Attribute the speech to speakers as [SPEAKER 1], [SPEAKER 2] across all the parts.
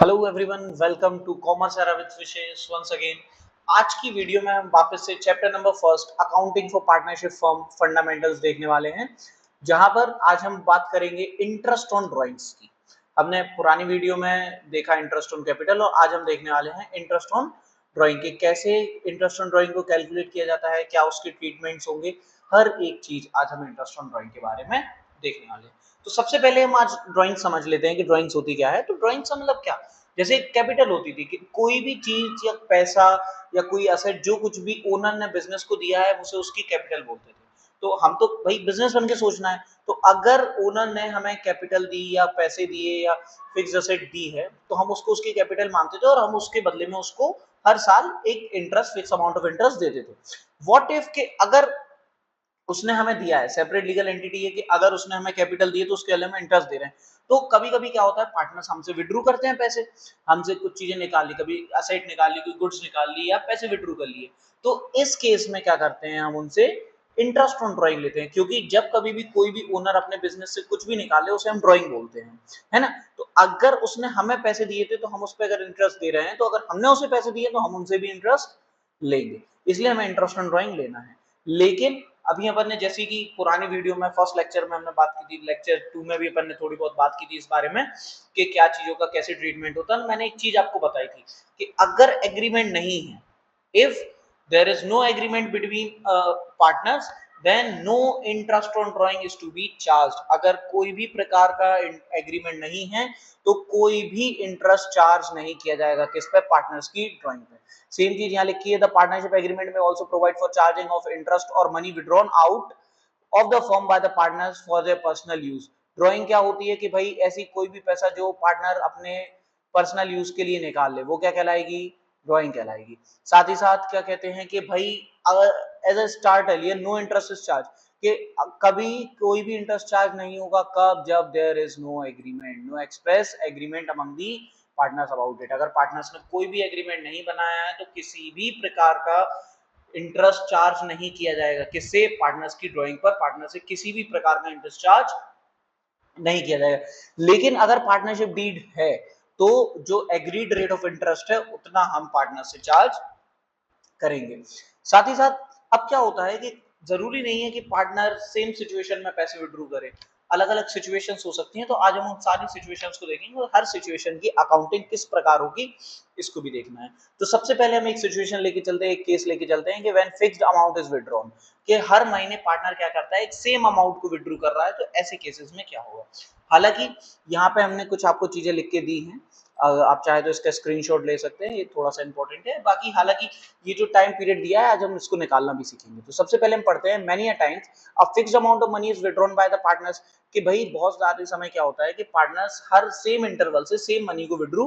[SPEAKER 1] Hello everyone, welcome to commerce era with Vishesh once again. आज की video में हम वापस से chapter number first accounting for partnership firm fundamentals देखने वाले हैं, जहां पर आज हम बात करेंगे इंटरेस्ट ऑन ड्राइंग्स की। हमने पुरानी वीडियो में देखा इंटरेस्ट ऑन कैपिटल और आज हम देखने वाले हैं इंटरेस्ट ऑन ड्राइंग के कैसे इंटरेस्ट ऑन ड्राइंग को कैलकुलेट किया जाता है, क्या उसके ट्रीटमेंट्स होंगे, हर एक चीज आज हम इंटरेस्ट ऑन ड्राइंग के बारे में देखने वाले हैं। तो सबसे पहले हम आज ड्राइंग समझ लेते हैं कि ड्राइंग्स होती क्या है। तो ड्राइंग्स का मतलब क्या, जैसे कैपिटल होती थी कि कोई भी चीज या पैसा या कोई असेट जो कुछ भी ओनर ने बिजनेस को दिया है उसे उसकी कैपिटल बोलते थे। तो हम तो भाई बिजनेस बन के सोचना है, तो अगर ओनर ने हमें कैपिटल दी या पैसे दिए या फिक्स असेट दी है तो हम उसको उसकी कैपिटल मानते थे और हम उसके बदले में उसको हर साल एक interest, fix amount of interest देते थे। व्हाट इफ के अगर उसने हमें दिया है, सेपरेट लीगल एंटिटी है कि अगर उसने हमें कैपिटल दिए तो उसके में इंटरेस्ट दे रहे हैं। तो कभी कभी क्या होता है, पार्टनर्स हमसे विड्रू करते हैं पैसे, हमसे कुछ चीजें निकाल ली, कभी असेट निकाल ली, कोई गुड्स निकाल ली या पैसे विड्रू कर लिए। तो इस केस में क्या करते हैं, हम उनसे इंटरेस्ट ऑन ड्राइंग लेते हैं, क्योंकि जब कभी भी कोई भी ओनर अपने बिजनेस से कुछ भी निकाले उसे हम ड्राइंग बोलते हैं, है ना। तो अगर उसने हमें पैसे दिए थे तो हम उस पर अगर इंटरेस्ट दे रहे हैं, तो अगर हमने उसे पैसे दिए तो हम उनसे भी इंटरेस्ट लेंगे, इसलिए हमें इंटरेस्ट ऑन ड्राइंग लेना है। लेकिन अभी अपन ने, जैसे कि पुरानी वीडियो में फर्स्ट लेक्चर में हमने बात की थी, लेक्चर 2 में भी अपन ने थोड़ी बहुत बात की थी इस बारे में कि क्या चीजों का कैसे ट्रीटमेंट होता है। मैंने एक चीज आपको बताई थी कि अगर एग्रीमेंट नहीं है, if there is no agreement between partners, then no interest on drawing is to be charge. अगर कोई भी प्रकार का एग्रीमेंट नहीं है तो कोई भी इंटरेस्ट चार्ज नहीं किया जाएगा, किस पे, पार्टनर्स की ड्राइंग पे। सेम चीज यहाँ लिखी है, द पार्टनरशिप एग्रीमेंट में also provide for charging of interest और money withdrawn out of the firm by the partners for their personal use. Drawing क्या होती है कि भाई ऐसी कोई भी पैसा जो पार्टनर अपने पर्सनल यूज के लिए निकाल ले वो क्या कहलाएगी, ड्राइंग कहलाएगी। साथ ही साथ क्या कहते हैं कि भाई अगर एज अ स्टार्ट है नो इंटरेस्ट इज चार्ज, कि कभी कोई भी इंटरेस्ट चार्ज नहीं होगा, कब, जब there is no agreement, no express agreement among the partners about it. अगर पार्टनर्स ने कोई भी एग्रीमेंट नहीं बनाया है तो किसी भी प्रकार का इंटरेस्ट चार्ज नहीं किया जाएगा, किससे, पार्टनर्स की ड्राइंग पर पार्टनर से किसी भी प्रकार का इंटरेस्ट चार्ज नहीं किया जाएगा। लेकिन अगर पार्टनरशिप डीड है तो जो एग्रीड रेट ऑफ इंटरेस्ट है उतना हम पार्टनर से चार्ज करेंगे। साथ ही साथ अब क्या होता है कि जरूरी नहीं है कि पार्टनर सेम सिचुएशन में पैसे विड्रू करे, अलग अलग सिचुएशंस हो सकती हैं। तो आज हम उन सारी सिचुएशंस को देखेंगे और हर सिचुएशन की अकाउंटिंग किस प्रकार होगी इसको भी देखना है। तो सबसे पहले हम एक सिचुएशन लेके चलते हैं, एक केस लेके चलते हैं कि when fixed amount is withdrawn, कि हर महीने पार्टनर क्या करता है, एक सेम अमाउंट को विड्रू कर रहा है। तो ऐसे केसेस में क्या होगा, हालांकि यहाँ पे हमने कुछ आपको चीजें लिख के दी हैं, आप चाहे तो इसका स्क्रीनशॉट ले सकते हैं, ये थोड़ा सा इंपॉर्टेंट है। बाकी हालांकि ये जो टाइम पीरियड दिया है आज हम इसको निकालना भी सीखेंगे। तो सबसे पहले हम पढ़ते हैं, many a times a fixed amount of money is withdrawn bye the partners, कि भाई बहुत ज्यादा समय क्या होता है कि पार्टनर्स हर सेम इंटरवल से सेम मनी को विड्रू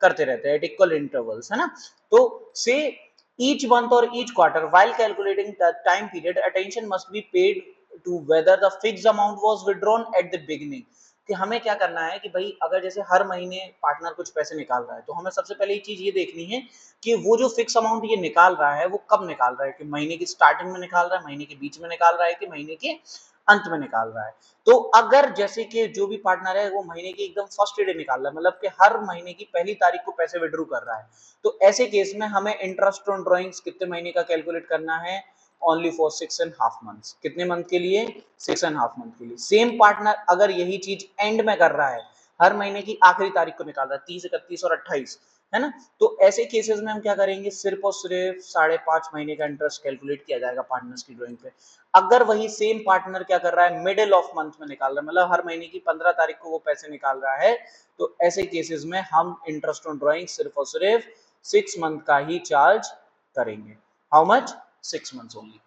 [SPEAKER 1] करते रहते हैं एट इक्वल इंटरवल्स, है ना। तो से each month or each quarter while calculating the time period attention must be paid to whether the fixed amount was withdrawn at the beginning, कि हमें क्या करना है कि भाई अगर जैसे हर महीने पार्टनर कुछ पैसे निकाल रहा है तो हमें सबसे पहले ये चीज ये देखनी है कि वो जो फिक्स अमाउंट ये निकाल रहा है वो कब निकाल रहा है, कि महीने की स्टार्टिंग में निकाल रहा है, महीने के बीच में निकाल रहा है, कि महीने के अंत में निकाल रहा है। तो अगर जैसे कि जो भी पार्टनर है वो महीने की एकदम फर्स्ट डे निकाल रहा है, मतलब कि हर महीने की पहली तारीख को पैसे विड्रू कर रहा है, तो ऐसे केस में हमें इंटरेस्ट ऑन ड्राइंग्स कितने महीने का कैलकुलेट करना है, ओनली फॉर 6.5 मंथ्स। कितने मंथ के लिए, 6.5 मंथ के लिए। सेम पार्टनर अगर यही चीज एंड में कर रहा है, हर महीने की आखिरी तारीख को निकाल रहा है, 30, 31 और 28, है ना, तो ऐसे केसेस में हम क्या करेंगे, सिर्फ और सिर्फ 5.5 महीने का इंटरेस्ट कैलकुलेट किया जाएगा पार्टनर्स की ड्राइंग पे। अगर वही सेम पार्टनर क्या कर रहा है, मिडिल ऑफ मंथ में निकाल रहा है, मतलब हर महीने की 15 तारीख को वो पैसे निकाल रहा है, तो ऐसे केसेस में हम इंटरेस्ट ऑन ड्राइंग सिर्फ और सिर्फ 6 मंथ का ही चार्ज करेंगे। How much, 6 months only.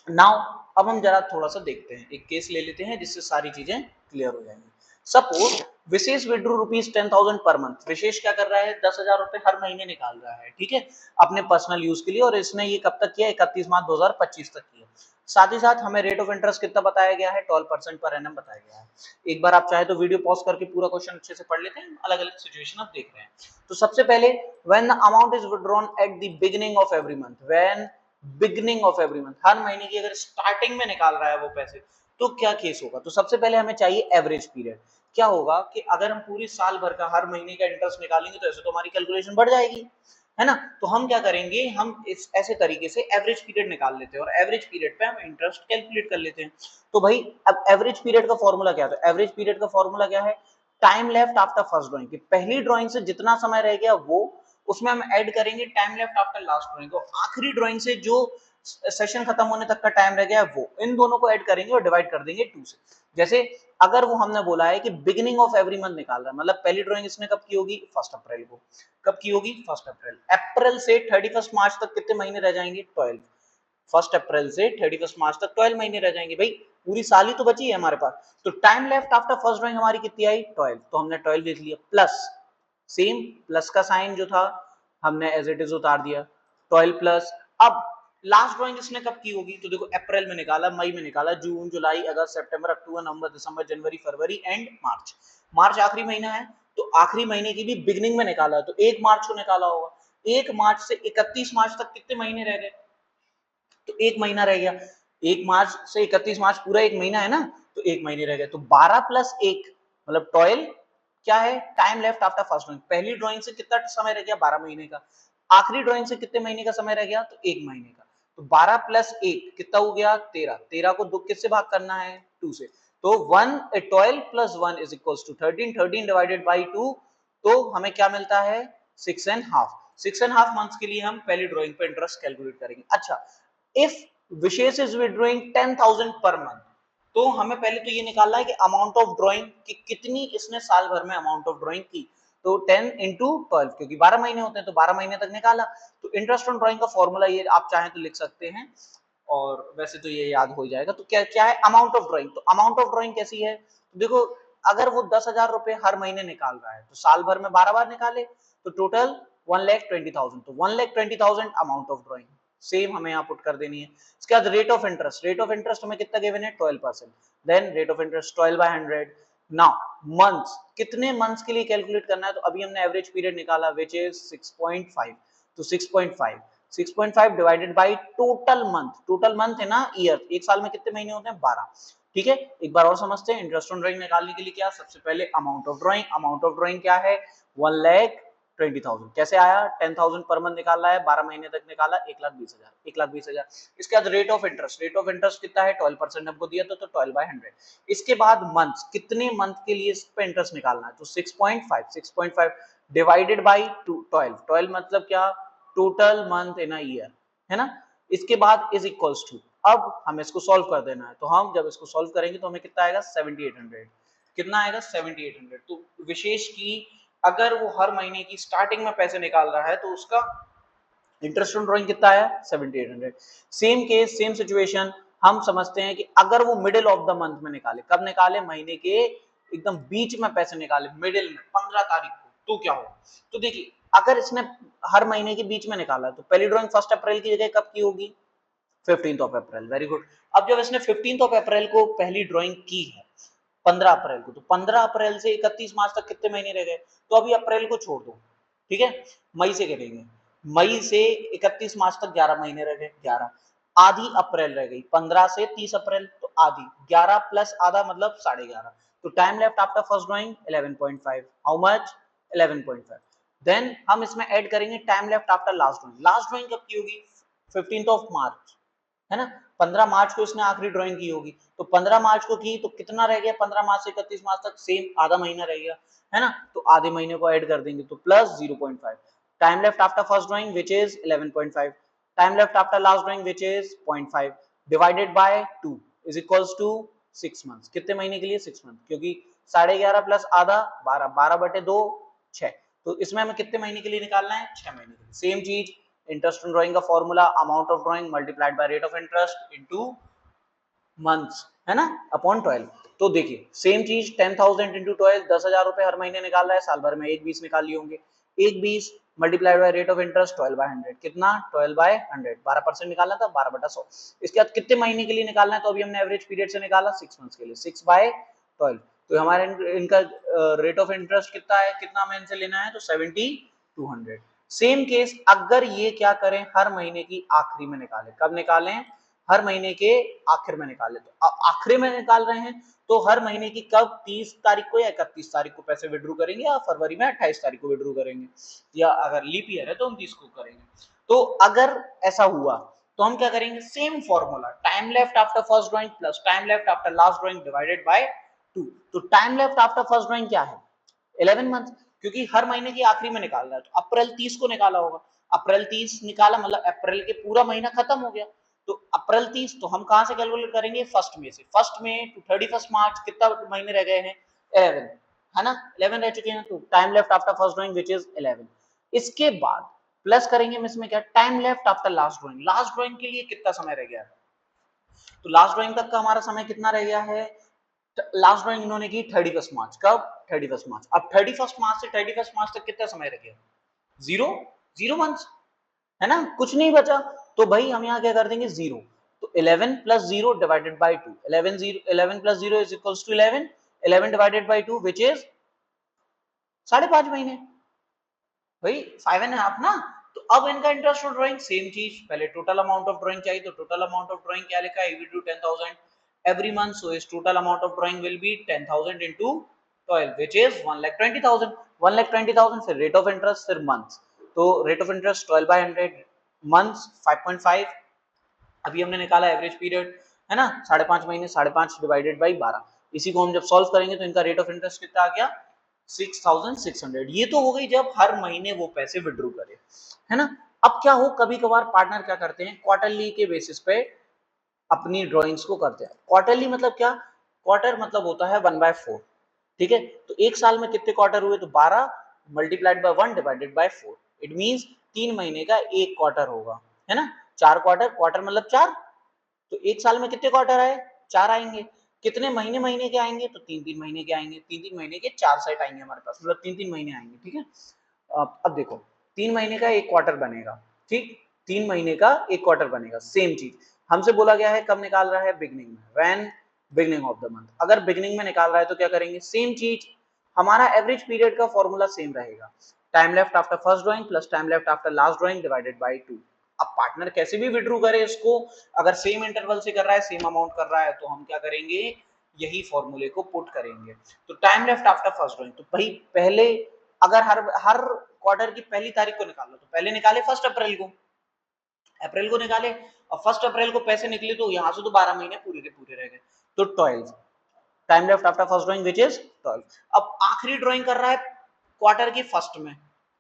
[SPEAKER 1] Now अब हम जरा थोड़ा सा देखते हैं, एक केस ले लेते हैं जिससे सारी चीजें क्लियर हो जाएंगी। सपोज विशेष विड्रू रुपीज 10,000 पर मंथ। विशेष क्या कर रहा है, 10,000 रुपए हर महीने निकाल रहा है, ठीक है, अपने पर्सनल यूज के लिए, और इसने ये कब तक किया, 31 मार्च 2025 तक किया। साथ ही साथ हमें रेट ऑफ इंटरेस्ट कितना बताया गया है, 12% पर एनम बताया गया है। एक बार आप चाहे तो वीडियो पॉज करके पूरा क्वेश्चन अच्छे से पढ़ लेते हैं, अलग अलग सिचुएशन आप देख रहे हैं। तो सबसे पहले, when the amount is withdrawn at the beginning of every month, when beginning of every month, हर महीने की अगर स्टार्टिंग में निकाल रहा है वो पैसे, तो क्या केस होगा। तो सबसे पहले हमें चाहिए एवरेज पीरियड, क्या होगा कि अगर हम पूरी साल भर का हर महीने का इंटरेस्ट निकालेंगे तो ऐसे तो हमारी कैलकुलेशन बढ़ जाएगी, है ना। तो हम क्या करेंगे, हम इस ऐसे तरीके से एवरेज पीरियड निकाल लेते हैं और एवरेज पीरियड पे हम इंटरेस्ट कैलकुलेट कर लेते हैं। तो भाई अब एवरेज पीरियड का फॉर्मूला क्या है, तो एवरेज पीरियड का फॉर्मूला क्या है, time left after first drawing, की पहली ड्राइंग से जितना समय रह गया वो, उसमें हम ऐड करेंगे time left after last drawing को, आखिरी ड्राइंग से जो सेशन खत्म होने तक का टाइम रह गया है वो, इन दोनों को ऐड करेंगे और डिवाइड कर देंगे 2 से। जैसे अगर वो हमने बोला है कि बिगिनिंग ऑफ एवरी मंथ निकाल रहा है, मतलब पहली ड्राइंग इसने कब की होगी, 1 अप्रैल को। कब की होगी, 1 अप्रैल। अप्रैल से 31 मार्च तक कितने महीने रह जाएंगे, 12। 1 अप्रैल से 31 मार्च तक 12 महीने रह जाएंगे भाई, पूरी साल ही तो बची है हमारे पास। तो time left after first drawing हमारी कितनी आई, 12, तो हमने 12 लिख लिया, प्लस सेम प्लस का साइन जो था हमने एज इट इज उतार दिया, 12 प्लस। अब लास्ट ड्राइंग इसने कब की होगी, तो देखो अप्रैल में निकाला, मई में निकाला, जून जुलाई अगस्त सितंबर अक्टूबर नवंबर दिसंबर जनवरी फरवरी एंड मार्च। मार्च आखिरी महीना है, तो आखिरी महीने की भी बिगनिंग में निकाला, तो 1 मार्च को निकाला होगा। 1 मार्च से 31 मार्च तक कितने महीने रह गए, तो 1 महीना रह गया। 1 मार्च से 31 मार्च पूरा 1 महीना है ना, तो 1 महीने रह गए, तो 12 + 1 मतलब 12 क्या है, time left after first drawing. पहली ड्राइंग से कितना समय रह गया, 12 महीने का। आखिरी ड्राइंग से कितने महीने का समय रह गया, तो 1 महीने का। तो 12 + 1 कितना हो गया, 13। 13 को दो किससे भाग करना है, 2 से। तो 12 + 1 = 13। 13 डिवाइडेड बाई 2, तो हमें क्या मिलता है, 6.5। 6.5 मंथ्स के लिए हम पहली ड्राइंग पे इंटरेस्ट कैलकुलेट करेंगे। अच्छा, if wishes is withdrawing 10,000 per month, तो हमें पहले तो ये निकालना है कि अमाउंट ऑफ ड्राइंग कि कितनी इसने साल भर में अमाउंट ऑफ ड्राइंग की। तो 10 इंटू 12, क्योंकि 12 महीने होते हैं तो 12 महीने तक निकाला। तो इंटरेस्ट ऑन ड्राइंग का फॉर्मूला ये आप चाहें तो लिख सकते हैं, और वैसे तो ये याद हो जाएगा। तो क्या क्या है, अमाउंट ऑफ ड्राइंग। तो अमाउंट ऑफ ड्राइंग कैसी है, तो देखो अगर वो 10,000 रुपए हर महीने निकाल रहा है तो साल भर में 12 बार निकाले, तो टोटल 1,20,000। तो 1,20,000 अमाउंट ऑफ ड्राइंग सेम हमें यहाँ पुट कर देनी है। इसके बाद rate of interest, rate of interest हमें कितना गिवन है, 12%। Then rate of interest 12/100। Now months, कितने मंथ्स के लिए कैलकुलेट करना है, तो अभी हमने एवरेज पीरियड निकाला विच इज 6.5। तो 6.5 divided by total month, total month है ना ईयर, एक साल में कितने महीने होते हैं, 12। ठीक है, एक बार और समझते हैं। इंटरेस्ट ऑन ड्राइंग निकालने के लिए क्या, सबसे पहले amount of drawing. Amount of drawing क्या है, 1,20,000। कैसे आया, 10,000 पर मंथ निकाला है, 12 महीने तक निकाला, 1,20,000। 1,20,000। इसके बाद rate of interest, rate of interest कितना है, 12% हमको दिया तो 12/100। इसके बाद मंथ्स, कितने मंथ के लिए इस पे इंटरेस्ट निकालना है, तो 6.5 डिवाइडेड बाई 12। 12 मतलब क्या, total month in a year, है ना। इसके बाद इज इक्वल्स टू, अब हमें इसको सॉल्व कर देना है, तो हम जब इसको सॉल्व करेंगे तो हमें कितना आएगा, 7,800। कितना आएगा, 7,800। तो विशेष की अगर वो हर महीने की स्टार्टिंग में पैसे निकाल रहा है तो उसका इंटरेस्ट ऑन ड्राइंग कितना आया, 7,800। सेम केस सेम सिचुएशन, हम समझते हैं कि अगर वो मिडिल ऑफ द मंथ में निकाले, कब निकाले, महीने के एकदम बीच में पैसे निकाले, मिडिल में 15 तारीख को, तो क्या होगा, तो देखिए अगर इसने हर महीने के बीच में निकाला तो पहली ड्राइंग 1 अप्रैल की जगह कब की होगी, 15 अप्रैल। Very good. अब जब इसने 15 अप्रैल को पहली ड्राइंग की है, 15 अप्रैल को, तो 15 अप्रैल से 31 मार्च तक कितने महीने रह गए, तो अभी अप्रैल को छोड़ दो, ठीक है, मई से करेंगे। मई से 31 मार्च तक 11 महीने रह गए, 11। आधी अप्रैल रह गई, 15 से 30 अप्रैल, तो आधी, 11 प्लस आधा मतलब 11.5। तो time left after first drawing 11.5। How much, 11.5। Then हम इसमें ऐड करेंगे time left after last drawing. Last drawing कब की होगी, 15 मार्च, है ना। 15 मार्च को इसने आखिरी ड्राइंग की होगी, तो 15 मार्च को की तो कितना रह गया, 15 मार्च से 31 मार्च तक सेम आधा महीना रह गया, है ना। तो आधे महीने को ऐड कर देंगे तो plus 0.5। Time left after first drawing which is 11.5, time left after last drawing which is 0.5 divided by 2 is equals to 6 months. कितने महीने के लिए, 6 मंथ, क्योंकि 11.5 प्लस आधा 12, 12/2 6। तो इसमें हमें कितने महीने के लिए निकालना है, 6 महीने के लिए। सेम चीज, इंटरेस्ट ऑन ड्राइंग का formula amount of drawing multiplied by rate of interest into months, है ना, अपॉन 12। तो देखिए सेम चीज, 10,000 इंटू 12, 10,000 रुपए हर महीने निकाल रहा है, साल भर में 1/20 निकाल लिए होंगे। 1/20 multiplied by rate of interest 12/100, कितना, 12/100, 12% निकालना था, 12/100। इसके बाद कितने महीने के लिए निकालना है, तो अभी हमने एवरेज पीरियड से निकाला 6 मंथ्स के लिए, 6/12। तो हमारे इनका रेट ऑफ इंटरेस्ट कितना है, कितना हमें इनसे लेना है, तो 7,200। सेम केस अगर ये क्या करें, हर महीने की आखिरी में निकालें, कब निकालें, हर महीने के आखिर में निकाले। तो आखिरी में निकाल रहे हैं तो हर महीने की कब 30 तारीख को या 31 तारीख को पैसे विड्रू करेंगे, या फरवरी में 28 तारीख को विड्रू करेंगे, या अगर लीप ईयर है तो 29 को करेंगे। तो अगर ऐसा हुआ तो हम क्या करेंगे, same formula, time left after first drawing plus time left after last drawing divided by 2। तो time left after first drawing क्या है, 11 मंथ, क्योंकि हर महीने की आखिरी में निकाल रहा है। तो अप्रैल 30 को निकाला होगा, अप्रैल 30 निकाला मतलब अप्रैल के पूरा महीना खत्म हो गया। तो अप्रैल 30 तो हम कहां से कैलकुलेट करेंगे, फर्स्ट में से। फर्स्ट में टू 31 मार्च कितना महीने रह गए हैं, 11 है ना, 11 रह चुके हैं। तो time left after first drawing which is 11। इसके बाद प्लस करेंगे हम इसमें क्या, time left after last drawing. Last drawing के लिए कितना समय रह गया है, तो लास्ट ड्राइंग तक का हमारा समय कितना रह गया है, लास्ट ड्राइंग इन्होंने की 31 मार्च, कब 31 मार्च। अब 31 मार्च से 31 मार्च तक कितना समय रह गया, जीरो, 0 मंथ्स है ना, कुछ नहीं बचा। तो भाई हम यहाँ क्या कर देंगे, 0। तो 11 plus 0 divided by 2, 11 plus 0 is equals to 11, 11 divided by 2 which is 5.5 महीने, भाई 5.5 ना। तो अब इनका इंटरेस्ट ऑन ड्राइंग सेम चीज, पहले टोटल अमाउंट ऑफ ड्राइंग चाहिए, तो टोटल अमाउंट ऑफ ड्राइंग क्या लिखा है, he will do 10,000 every month, so his total amount of drawing will be 10,000 into 12 which is 1,20,000, 1,20,000 फिर रेट ऑफ इंटरेस्ट फिर months, तो रेट ऑफ इंटरेस्ट 12/100, मंथ्स 5.5, अभी हमने निकाला एवरेज पीरियड है ना 5.5 महीने, 5.5 डिवाइडेड बाई 12, इसी को हम जब सॉल्व करेंगे तो इनका रेट ऑफ इंटरेस्ट कितना आ गया, 6,600। ये तो हो गई जब हर महीने वो पैसे विड्रू करे, है ना। अब क्या हो, कभी कभार पार्टनर क्या करते हैं, क्वार्टरली के बेसिस पे अपनी ड्राइंग्स को करते हैं। क्वार्टरली मतलब क्या, क्वार्टर मतलब होता है 1/4, ठीक है। तो एक साल में कितने क्वार्टर हुए, तो 12 multiplied by 1 divided by 4, it means 3 महीने का एक क्वार्टर होगा, है ना। 4 क्वार्टर, क्वार्टर मतलब 4, तो एक साल में कितने क्वार्टर आए, 4 आएंगे। कितने महीने महीने के आएंगे, तो 3-3 महीने के आएंगे, 3-3 महीने के 4 सेट आएंगे हमारे पास, मतलब 3-3 महीने आएंगे, ठीक है। अब देखो 3 महीने का एक क्वार्टर बनेगा, ठीक, 3 महीने का एक क्वार्टर बनेगा। सेम चीज हमसे बोला गया है कब निकाल रहा है, बिगनिंग में, when beginning of the month. अगर बिगनिंग में निकाल रहा है तो क्या करेंगे, सेम चीज, हमारा एवरेज पीरियड का फॉर्मूला सेम रहेगा, time left after first drawing plus time left after last drawing divided by 2। अब पार्टनर कैसे भी विड्रू करे इसको, अगर सेम इंटरवल से कर रहा है, सेम अमाउंट कर रहा है, तो हम क्या करेंगे, यही फॉर्मूले को पुट करेंगे। तो time left after first drawing, तो भाई पहले अगर हर क्वार्टर की पहली तारीख को निकालो, तो पहले निकाले 1 अप्रैल को निकाले, और 1 अप्रैल को पैसे निकले, तो यहाँ से तो 12 महीने पूरे के पूरे रह गए, तो 12 time left after first drawing which is 12। अब आखिरी ड्राइंग कर रहा है क्वार्टर की फर्स्ट में,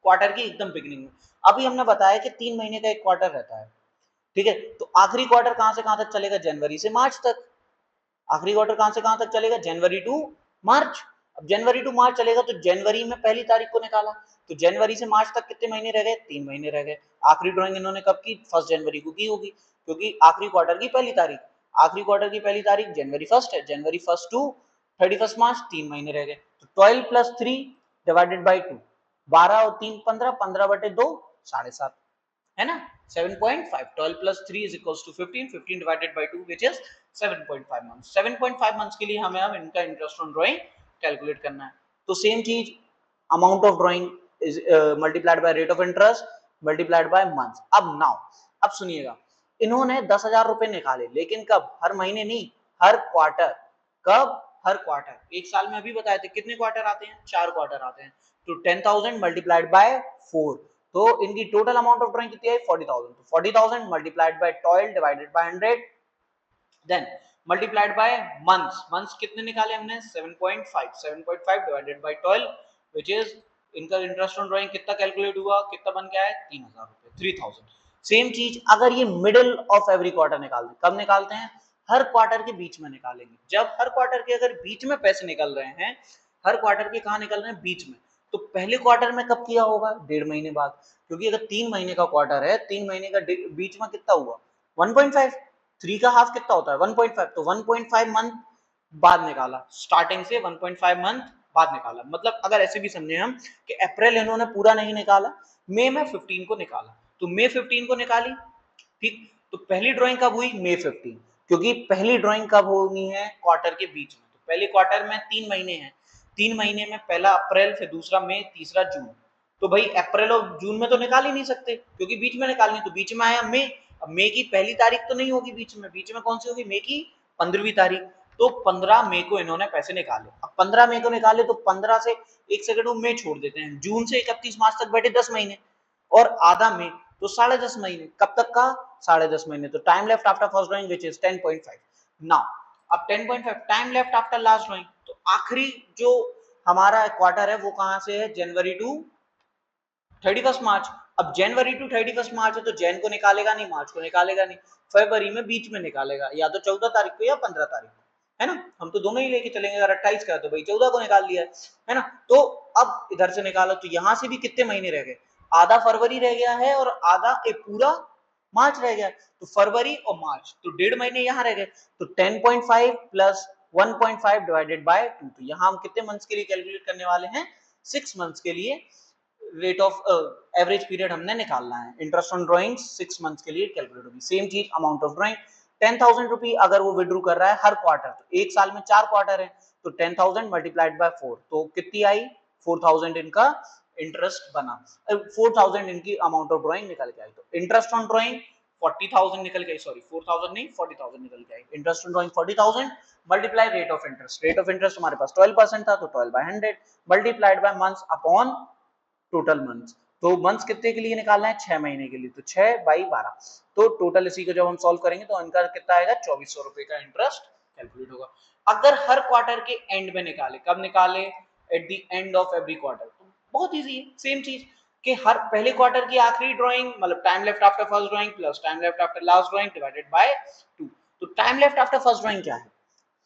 [SPEAKER 1] क्वार्टर की एकदम बिगिनिंग में। अभी हमने बताया कि 3 महीने का एक क्वार्टर रहता है, ठीक है। तो आखिरी क्वार्टर कहां से कहां तक चलेगा, जनवरी से मार्च तक। आखिरी क्वार्टर कहां से कहां तक चलेगा, जनवरी टू मार्च। अब जनवरी टू मार्च चलेगा, तो जनवरी में पहली तारीख को निकाला, तो जनवरी से मार्च तक कितने महीने रह गए, 3 महीने रह गए। आखिरी ड्राइंग इन्होंने कब की, 1 जनवरी को की होगी, क्योंकि आखिरी क्वार्टर की पहली तारीख, आखिरी क्वार्टर की पहली तारीख जनवरी 1 है, जनवरी 1 टू 31 मार्च 3 महीने रह गए। तो 12 प्लस 3 डिवाइडेड बाई 2, 12 और 3 15, 15/2 7.5, है ना, 7.5। 12 plus 3 is equals to 15, 15 divided by 2 which is 7.5 months। 7.5 months के लिए हमें अब इनका इंटरेस्ट ऑन ड्राइंग कैलकुलेट करना है। तो सेम चीज, amount of drawing is multiplied by rate of interest multiplied by months. अब नाउ अब सुनिएगा, इन्होंने 10,000 रुपए निकाले, लेकिन कब, हर महीने नहीं, हर क्वार्टर। कब, हर क्वार्टर। एक साल में अभी बताए थे कितने क्वार्टर आते हैं, 4 क्वार्टर आते हैं। तो 10,000 मल्टीप्लाइड बाय 4, तो इनकी टोटल अमाउंट ऑफ ड्राइंग कितनी है, 40,000। तो 40,000 multiplied by 12 divided by 100, then multiplied by months. Months कितने निकाले हमने, 7.5, 7.5 डिवाइडेड बाय 12 व्हिच इज, इनका इंटरेस्ट ऑन ड्राइंग कितना कैलकुलेट हुआ, कितना बन गया है, 3,000 रुपए, 3,000। सेम चीज अगर ये मिडिल ऑफ एवरी क्वार्टर निकालते हैं, कब निकालते हैं, हर क्वार्टर के बीच में निकालेंगे। जब हर क्वार्टर के अगर बीच में पैसे निकल रहे हैं, हर क्वार्टर के कहां निकल रहे हैं, बीच में, तो पहले क्वार्टर में कब किया होगा, 1.5 महीने बाद, क्योंकि अगर 3 महीने का क्वार्टर है, 3 महीने का बीच में कितना हुआ, 1.5, 3 का हाफ कितना होता है, 1.5, तो 1.5 मंथ बाद निकाला, स्टार्टिंग से 1.5 मंथ बाद निकाला। मतलब अगर ऐसे भी समझे हम कि अप्रैल इन्होंने पूरा नहीं निकाला, मई में 15 को निकाला, तो मई 15 को निकाली, ठीक। तो पहली ड्राइंग कब हुई, मई 15, क्योंकि पहली ड्राइंग कब होनी है, क्वार्टर के बीच में। तो पहले क्वार्टर में 3 महीने हैं, 3 महीने में पहला अप्रैल, फिर दूसरा मई, तीसरा जून। तो भाई अप्रैल और जून में तो निकाल ही नहीं सकते, क्योंकि बीच में निकालनी, तो बीच में आया मई। अब मई की पहली तारीख तो नहीं होगी, बीच में कौन सी होगी, मई की 15वीं तारीख। तो 15 मई को इन्होंने पैसे निकाले। अब 15 मई को निकाले तो 15 से एक सेकंड में छोड़ देते हैं, जून से 31 मार्च तक बैठे 10 महीने और आधा में तो 10.5 महीने। कब तक का, 10.5 महीने। तो time left after first drawing which is 10.5। Now अब 10.5 time left after last drawing, तो आखिरी जो हमारा क्वार्टर है वो कहां से है, जनवरी टू 31 मार्च। अब जनवरी टू 31 मार्च है तो जैन को निकालेगा नहीं, मार्च को निकालेगा नहीं, फरवरी में बीच में निकालेगा, या तो 14 तारीख को या 15 तारीख को, है ना। हम तो दोनों ही लेके चलेंगे, अगर 28 का तो भाई 14 को निकाल लिया है ना। तो अब इधर से निकालो तो यहां से भी कितने महीने रह गए, आधा फरवरी रह गया है और आधा एक पूरा मार्च रह गया। तो फरवरी और मार्च तो 1.5 महीने यहाँ रह गए। तो 10.5 प्लस 1.5 डिवाइडेड बाय 2, तो यहाँ हम कितने मंथ्स के लिए कैलकुलेट करने वाले हैं, 6 मंथ्स के लिए रेट ऑफ एवरेज पीरियड हमने निकालना है। इंटरेस्ट ऑन ड्राइंग 6 मंथ्स के लिए कैलकुलेट होगी। सेम चीज अमाउंट ऑफ ड्राइंग 10,000 रुपी अगर वो विड्रू कर रहा है हर क्वार्टर, तो एक साल में 4 क्वार्टर है, तो 10,000 मल्टीप्लाइड बाय 4, तो कितनी आई, 4,000 इनका इंटरेस्ट बना, 4,000 इनकी अमाउंट ऑफ ड्राइंग निकल के आई। तो इंटरेस्ट ऑन ड्राइंग 40,000 निकल गई, सॉरी 4,000 नहीं 40,000 निकल के आई। Interest on drawing 40,000 multiply rate of interest, rate of interest हमारे पास 12% था तो 12 by 100 multiplied by months upon total months. तो मंथ्स कितने के लिए निकालना है, 6 महीने के लिए, तो 6 बाई 12। तो टोटल इसी को जब हम सॉल्व करेंगे तो इनका कितना आएगा, 2400 रुपए का इंटरेस्ट कैलकुलेट होगा। अगर हर क्वार्टर के एंड में निकाले, कब निकाले, eight the end of every quarter, तो बहुत इजी है, सेम चीज कि हर पहले क्वार्टर की आखिरी ड्राइंग मतलब time left after first drawing plus time left after last drawing divided by 2। तो time left after first drawing क्या है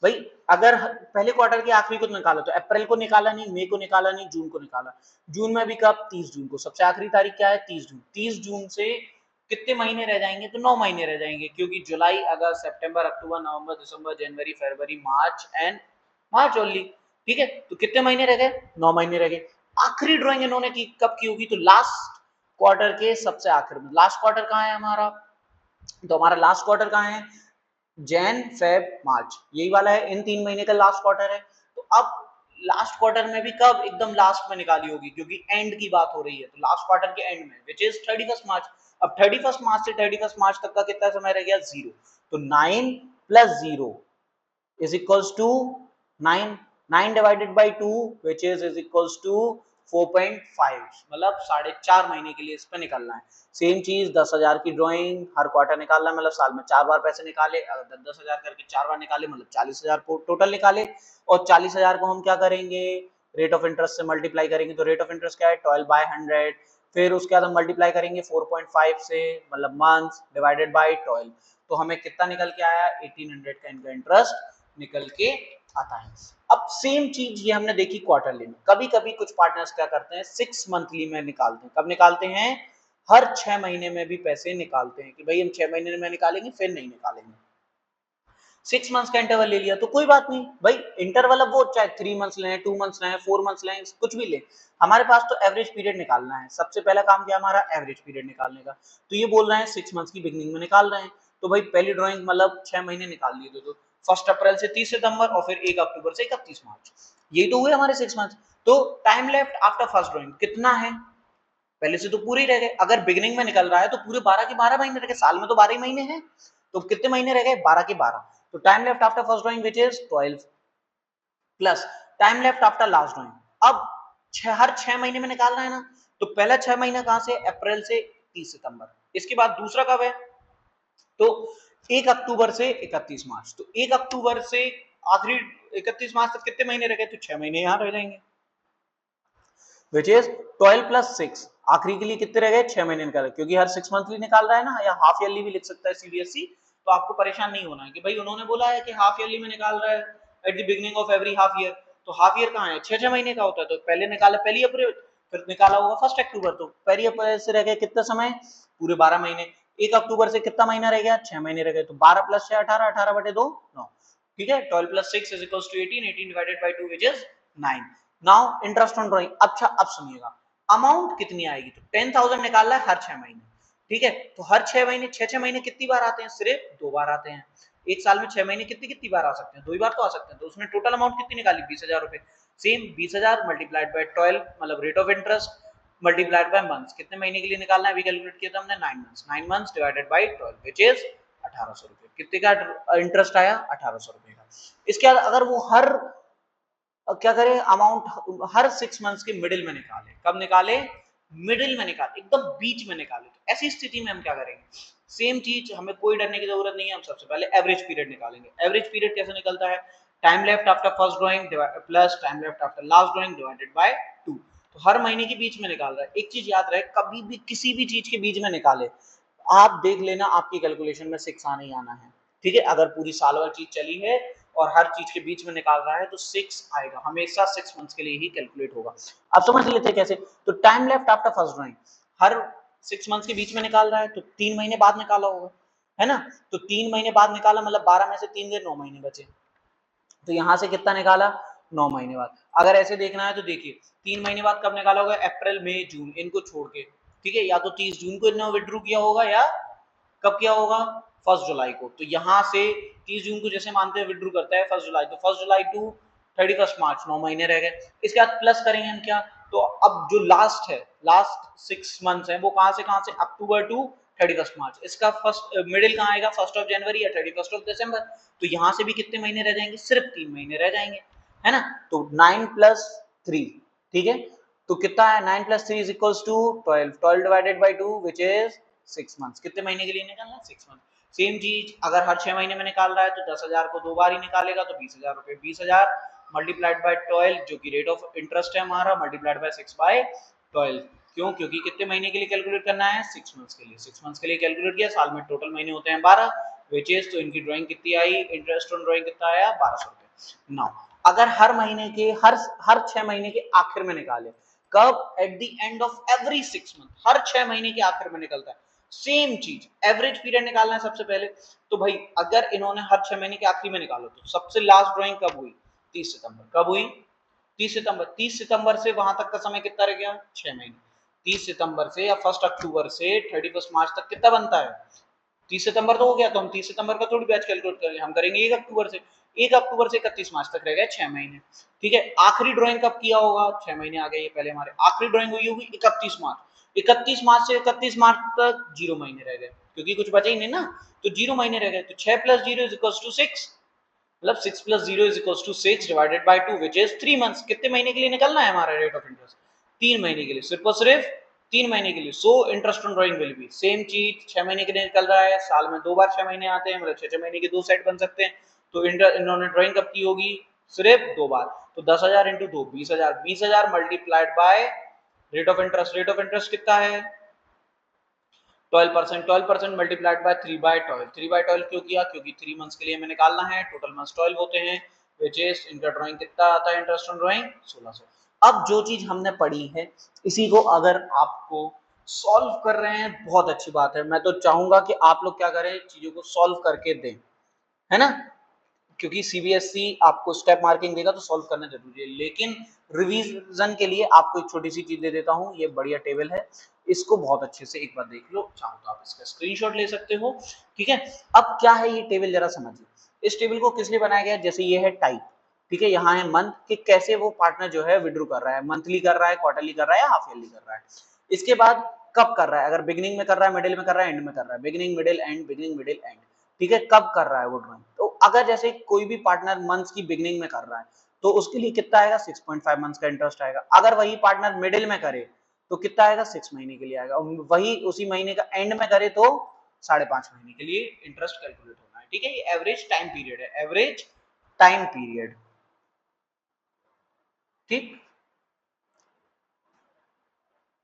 [SPEAKER 1] भाई, अगर पहले क्वार्टर के आखिरी को निकाला तो अप्रैल को निकाला नहीं, मई को निकाला नहीं, जून को निकाला। जून में भी कब, 30 जून को, सबसे आखिरी तारीख क्या है, 30 जून। 30 जून से कितने महीने रह जाएंगे, तो 9 महीने रह जाएंगे, क्योंकि जुलाई अगस्त सितंबर अक्टूबर नवंबर दिसंबर जनवरी फरवरी मार्च एंड मार्च ओनली। ठीक है, तो कितने महीने रह गए, 9 महीने रह गए। आखिरी ड्राइंग इन्होंने की कब की होगी, तो लास्ट क्वार्टर के सबसे आखिर में। लास्ट क्वार्टर कहाँ है हमारा, तो हमारा लास्ट क्वार्टर कहाँ है, जैन फेब मार्च, यही वाला है, इन 3 महीने का लास्ट क्वार्टर है। तो अब लास्ट क्वार्टर में भी कब, एकदम लास्ट में निकाली होगी, क्योंकि एंड की बात हो रही है, तो लास्ट क्वार्टर के एंड में विच इज 31 मार्च। अब 31 मार्च से 31 मार्च तक का कितना समय रह गया, 0। तो 9 plus 0 is equals to 9, 9 divided by 2 which is equals to 4.5, मतलब 4.5 महीने के लिए इस पे निकालना है। सेम चीज 10,000 की ड्राइंग हर क्वार्टर निकालना है, मतलब साल में 4 बार पैसे निकाले, अगर 10,000 करके 4 बार निकाले मतलब 40,000 टोटल निकाले, और 40,000 को हम क्या करेंगे, रेट ऑफ इंटरेस्ट से मल्टीप्लाई करेंगे। तो रेट ऑफ इंटरेस्ट क्या है, 12 बाय 100, फिर उसके बाद हम मल्टीप्लाई करेंगे 4.5 से, मतलब मंथ्स डिवाइडेड बाय 12, तो हमें कितना निकल के आया, 1800 का इनका इंटरेस्ट निकल के आता है। अब सेम चीज ये हमने देखी क्वार्टरली में। कभी कभी कुछ पार्टनर्स क्या करते हैं, 6 मंथली में निकालते हैं। कब निकालते हैं, हर 6 महीने में भी पैसे निकालते हैं, कि भाई हम 6 महीने में निकालेंगे फिर नहीं निकालेंगे। 6 मंथ्स का इंटरवल ले लिया तो कोई बात नहीं भाई, इंटरवल अब वो चाहे 3 मंथ्स लें, 2 मंथ्स लें, 4 मंथ्स लें, कुछ भी लें, हमारे पास तो एवरेज पीरियड निकालना है। सबसे पहला काम क्या हमारा, एवरेज पीरियड निकालने का। तो ये बोल रहे हैं 6 मंथ्स की बिगनिंग में निकाल रहे हैं, तो भाई पहली ड्राइंग मतलब 6 महीने निकाल लिए, तो 1 अप्रैल से 30 सितंबर और फिर 1 अक्टूबर से 31 मार्च, यही तो हुए हमारे 6 मंथ्स। तो time left after first drawing कितना है, पहले से तो पूरे ही रह गए, अगर बिगिनिंग में निकल रहा है तो पूरे 12 के 12 महीने रह गए, साल में तो 12 ही महीने हैं, तो कितने महीने रह गए, 12 के 12। तो time left after first drawing which is 12 plus time left after last drawing. अब हर 6 महीने में निकालना है ना, तो पहला 6 महीना कहां से, अप्रैल से 30 सितंबर, इसके बाद दूसरा कब है, तो 1 अक्टूबर से 31 मार्च। तो 1 अक्टूबर से आखिरी 31 मार्च तक कितने महीने रह गए, तो 6 महीने यहां रह जाएंगे, विच इज 12 प्लस 6, आखिरी के लिए कितने रह गए, 6 महीने निकाले, क्योंकि हर 6 मंथली निकाल रहा है ना, या हाफ ईयरली भी लिख सकता है सीबीएसई। तो आपको परेशान नहीं होना है कि भाई उन्होंने बोला है कि हाफ ईयरली में निकाल रहा है eight the beginning of every half year, तो हाफ ईयर कहाँ है, 6 महीने का होता है, तो पहले निकाला 1 अप्रैल, फिर निकाला होगा 1 अक्टूबर, तो 1 अप्रैल से रह गए कितना समय, पूरे 12 महीने। 1 अक्टूबर से कितना महीना रह गया, 6 महीने रह गए, तो 12 प्लस 6 18, 18/2 9, ठीक है। 12 plus 6 is equals to 18, 18 divided by 2 which is 9। Now interest on drawing. अच्छा अब सुनिएगा, अमाउंट कितनी आएगी, तो 10,000 निकालना है हर 6 महीने, ठीक है। तो हर 6 महीने 6 महीने कितनी बार आते हैं, सिर्फ 2 बार आते हैं। एक साल में 6 महीने कितनी कितनी बार आ सकते हैं, 2 ही बार तो आ सकते हैं। तो उसमें टोटल अमाउंट कितनी निकाली, 20,000 रुपए। सेम 20,000 मल्टीप्लाइड बाय 12 मतलब rate of interest multiplied by months, कितने महीने के लिए निकालना है अभी कैलकुलेट किया था हमने 9 months, 9 months divided by 12 which is 1800 रुपए। कितने का इंटरेस्ट आया? 1800 रुपए का। इसके बाद अगर वो हर क्या करे अमाउंट हर 6 मंथ्स के मिडिल में निकाले, कब निकाले? मिडिल में निकाले, एकदम बीच में निकाले। तो ऐसी स्थिति में हम क्या करेंगे? सेम चीज, हमें कोई डरने की जरूरत नहीं है। हम सबसे पहले एवरेज पीरियड निकालेंगे। एवरेज पीरियड कैसे निकलता है? Time left after first drawing plus time left after last drawing divided by 2। तो हर महीने के बीच में निकाल रहा है। एक चीज याद रहे, कभी भी किसी भी चीज के बीच में निकाले, आप देख लेना आपकी कैलकुलेशन में 6 आना ही आना है। ठीक है, अगर पूरी साल भर चीज चली है और हर चीज के बीच में निकाल रहा है तो 6 आएगा, हमेशा 6 मंथ्स के लिए ही कैलकुलेट होगा। अब समझ लेते हैं कैसे। तो time left after first drawing हर 6 मंथ्स के बीच में निकाल रहा है, तो 3 महीने बाद निकाला होगा, है ना। तो 3 महीने बाद निकाला, मतलब 12 में से 3 गए, 9 महीने बचे। तो यहां से कितना निकाला? 9 महीने बाद। अगर ऐसे देखना है तो देखिए 3 महीने बाद कब निकाला होगा? अप्रैल मई जून, इनको छोड़ के। ठीक है, या तो 30 जून को इन्होंने विड्रू किया होगा या कब किया होगा? 1 जुलाई को। तो यहां से 30 जून को जैसे मानते हैं विड्रू करता है 1 जुलाई, तो 1 जुलाई टू 31 मार्च 9 महीने रह गए। इसके बाद प्लस करेंगे हम क्या? तो अब जो लास्ट है, लास्ट 6 मंथ्स है, वो कहां से अक्टूबर टू 31 मार्च। इसका फर्स्ट मिडिल कहां आएगा? 1 जनवरी या 31 दिसंबर। तो यहां से भी कितने महीने रह जाएंगे? सिर्फ 3 महीने रह जाएंगे, है ना। तो 9 प्लस 3, ठीक है। तो कितना है? 9 plus 3 is equals to 12, 12 divided by 2 which is 6 months. कितने महीने के लिए निकालना? 6 मंथ। सेम चीज अगर हर 6 महीने में निकाल रहा है तो 10,000 को 2 बार ही निकालेगा, तो 20,000 रुपए। 20,000 मल्टीप्लाइड बाय 12 जो कि रेट ऑफ इंटरेस्ट है हमारा, मल्टीप्लाइड बाय 6 बाय 12। क्यों? क्योंकि कितने महीने के लिए कैलकुलेट करना है? 6 मंथ्स के लिए। 6 मंथ्स के लिए कैलकुलेट किया, साल में टोटल महीने होते हैं 12 व्हिच इज, तो इनकी ड्राइंग कितनी आई? इंटरेस्ट ऑन ड्राइंग कितना आया? 1200 रुपए। नाउ अगर हर महीने के हर 6 महीने के आखिर में निकाले, कब? At the end of every 6 month, हर 6 महीने के आखिर में निकलता है। सेम चीज एवरेज पीरियड निकालना है सबसे पहले। तो भाई अगर इन्होंने हर 6 महीने के आखिरी में निकालो, तो सबसे लास्ट ड्राइंग कब हुई? 30 सितंबर। कब हुई? 30 सितंबर। 30 सितंबर से वहां तक का समय कितना रह गया? 6 महीने। 30 सितंबर से या 1 अक्टूबर से 31 मार्च तक कितना बनता है? 30 सितंबर तो हो गया, तो हम 30 सितंबर का थोड़ी बैच कैलकुलेट करेंगे, हम करेंगे 1 अक्टूबर से। 1 अक्टूबर से 31 मार्च तक रह गए 6 महीने। ठीक है, आखिरी ड्राइंग कब किया होगा? 6 महीने आ गए ये पहले हमारे। आखिरी ड्राइंग हुई होगी 31 मार्च। 31 मार्च से 31 मार्च तक 0 महीने रह गए, क्योंकि कुछ बचे ही नहीं ना, तो 0 महीने रह गए। तो 6 प्लस 0 इज इक्वल्स टू 6, मतलब 6 plus 0 is equals to 6 divided by 2 which is 3 months. कितने महीने के लिए निकलना है हमारा रेट ऑफ इंटरेस्ट? 3 महीने के लिए, सिर्फ और सिर्फ 3 महीने के लिए। So interest on drawing will be same चीज। 6 महीने के लिए निकल रहा है, साल में 2 बार 6 महीने आते हैं, मतलब 6 महीने के 2 सेट बन सकते हैं। तो इन्होंने ड्राइंग कब की होगी? सिर्फ 2 बार। तो 10,000 into 2 20,000, 20,000 multiplied by rate of interest. Rate of interest कितना है? 12%। 12% मल्टीप्लाइड बाय 3 बाय 12। 3 बाय 12 क्यों किया? क्योंकि 3 मंथ्स के लिए हमें निकालना है, टोटल मंथ्स 12 होते हैं व्हिच इज, इनका ड्राइंग कितना आता है? Interest on drawing 1600। अब जो चीज हमने पढ़ी है, इसी को अगर आपको सॉल्व कर रहे हैं, बहुत अच्छी बात है। मैं तो चाहूंगा कि आप लोग क्या करें, चीजों को सॉल्व करके दें, है ना। क्योंकि सीबीएसई आपको स्टेप मार्किंग देगा तो सॉल्व करना जरूरी है। लेकिन रिवीजन के लिए आपको एक छोटी सी चीज दे देता हूँ, ये बढ़िया टेबल है, इसको बहुत अच्छे से एक बार देख लो। चाहो तो आप इसका स्क्रीनशॉट ले सकते हो, ठीक है। अब क्या है ये टेबल, जरा समझिए। इस टेबल को किस लिए बनाया गया? जैसे ये है टाइप, ठीक है, यहाँ है मंथ, कि कैसे वो पार्टनर जो है विड्रू कर रहा है, मंथली कर रहा है, क्वार्टरली कर रहा है या हाफ ईयरली कर रहा है। इसके बाद कब कर रहा है, अगर बिगिनिंग में कर रहा है, मिडिल में कर रहा है, एंड में कर रहा है, beginning middle and, beginning middle and, ठीक है, कब कर रहा है वो ड्राइंग। तो अगर जैसे कोई भी पार्टनर मंथ्स की बिगिनिंग में कर रहा है तो उसके लिए कितना आएगा? 6.5 मंथ्स का इंटरेस्ट आएगा। अगर वही पार्टनर मिडिल में करे तो कितना आएगा? 6 महीने के लिए आएगा। वही उसी महीने का एंड में करे तो 5.5 महीने के लिए इंटरेस्ट कैलकुलेट होना है, ठीक है। ये एवरेज टाइम पीरियड है, एवरेज टाइम पीरियड, ठीक,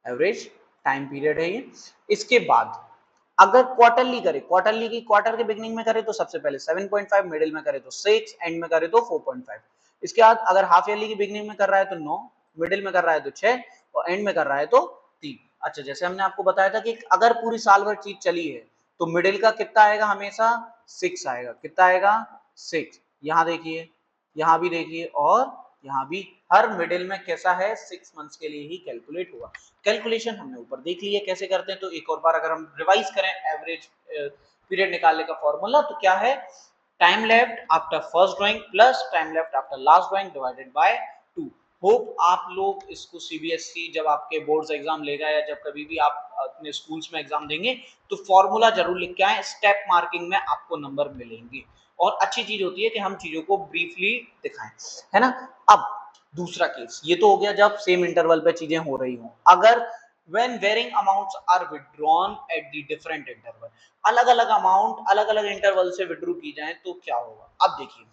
[SPEAKER 1] एवरेज टाइम पीरियड है ये। इसके बाद अगर क्वार्टरली करे, क्वार्टरली की क्वार्टर के बिगिनिंग में करे तो सबसे पहले 7.5, मिडिल में करे तो 6, एंड में करे तो 4.5। इसके बाद अगर हाफ ईयरली की बिगिनिंग में कर रहा है तो 9, मिडिल में कर रहा है तो 6 और एंड में कर रहा है तो 3। अच्छा, जैसे हमने आपको बताया था कि अगर पूरी साल भर चीज चली है तो मिडिल का कितना आएगा? हमेशा 6 आएगा। कितना आएगा? 6। यहाँ देखिए, यहाँ भी देखिए, और यहाँ भी हर मिडिल में कैसा है? 6 मंथ्स के लिए ही कैलकुलेट हुआ। कैलकुलेशन हमने ऊपर देख ली है कैसे करते हैं, तो एक और बार अगर हम रिवाइज करें एवरेज पीरियड निकालने का फॉर्मूला, तो क्या है? Time left after first drawing plus time left after last drawing divided by 2 hope आप लोग इसको सीबीएसई जब आपके बोर्ड्स एग्जाम लेगा या जब कभी भी आप अपने स्कूल्स में एग्जाम देंगे तो फॉर्मूला जरूर लिख के आए, स्टेप मार्किंग में आपको नंबर मिलेंगे। और अच्छी चीज होती है कि हम चीजों को ब्रीफली दिखाएं, है ना। अब दूसरा केस ये तो हो गया जब सेम इंटरवल पे चीजें हो रही हो। अगर when varying amounts are withdrawn at the different interval, अलग अलग अमाउंट अलग अलग इंटरवल से विड्रू की जाए तो क्या होगा। अब देखिए,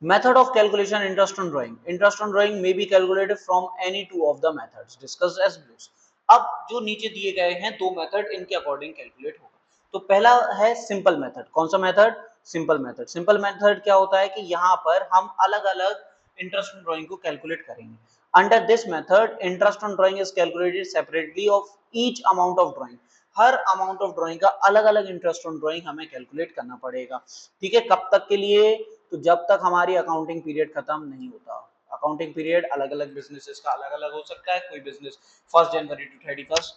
[SPEAKER 1] method of calculation interest on drawing, interest on drawing may be calculated from any two of the methods discussed as below। अब जो नीचे दिए गए हैं दो मेथड, इनके अकॉर्डिंग कैलकुलेट होगा। तो पहला है सिंपल मेथड। कौन सा method? Simple method. Simple method क्या होता है कि यहाँ पर हम अलग अलग इंटरेस्ट ऑन ड्राइंग को कैलकुलेट करेंगे। Under this method interest on drawing is calculated separately of each amount of drawing. Her amount of drawing का अलग अलग इंटरेस्ट ऑन ड्राइंग हमें कैलकुलेट करना पड़ेगा। ठीक है, कब तक के लिए? तो जब तक हमारी अकाउंटिंग पीरियड खत्म नहीं होता। अकाउंटिंग पीरियड अलग अलग बिजनेसेस का अलग अलग हो सकता है। कोई बिजनेस 1 जनवरी टू 31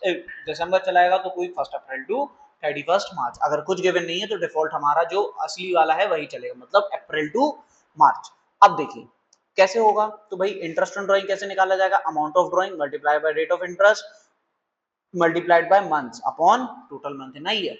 [SPEAKER 1] दिसंबर चलाएगा, तो कोई 1 अप्रैल टू 31 मार्च। अगर कुछ गिवन नहीं है तो डिफॉल्ट हमारा जो असली वाला है वही चलेगा, मतलब अप्रैल टू मार्च। अब देखिए कैसे होगा। तो भाई इंटरेस्ट ऑन ड्राइंग कैसे निकाला जाएगा? Amount of drawing multiply by rate of interest multiplied by months upon total month in a year.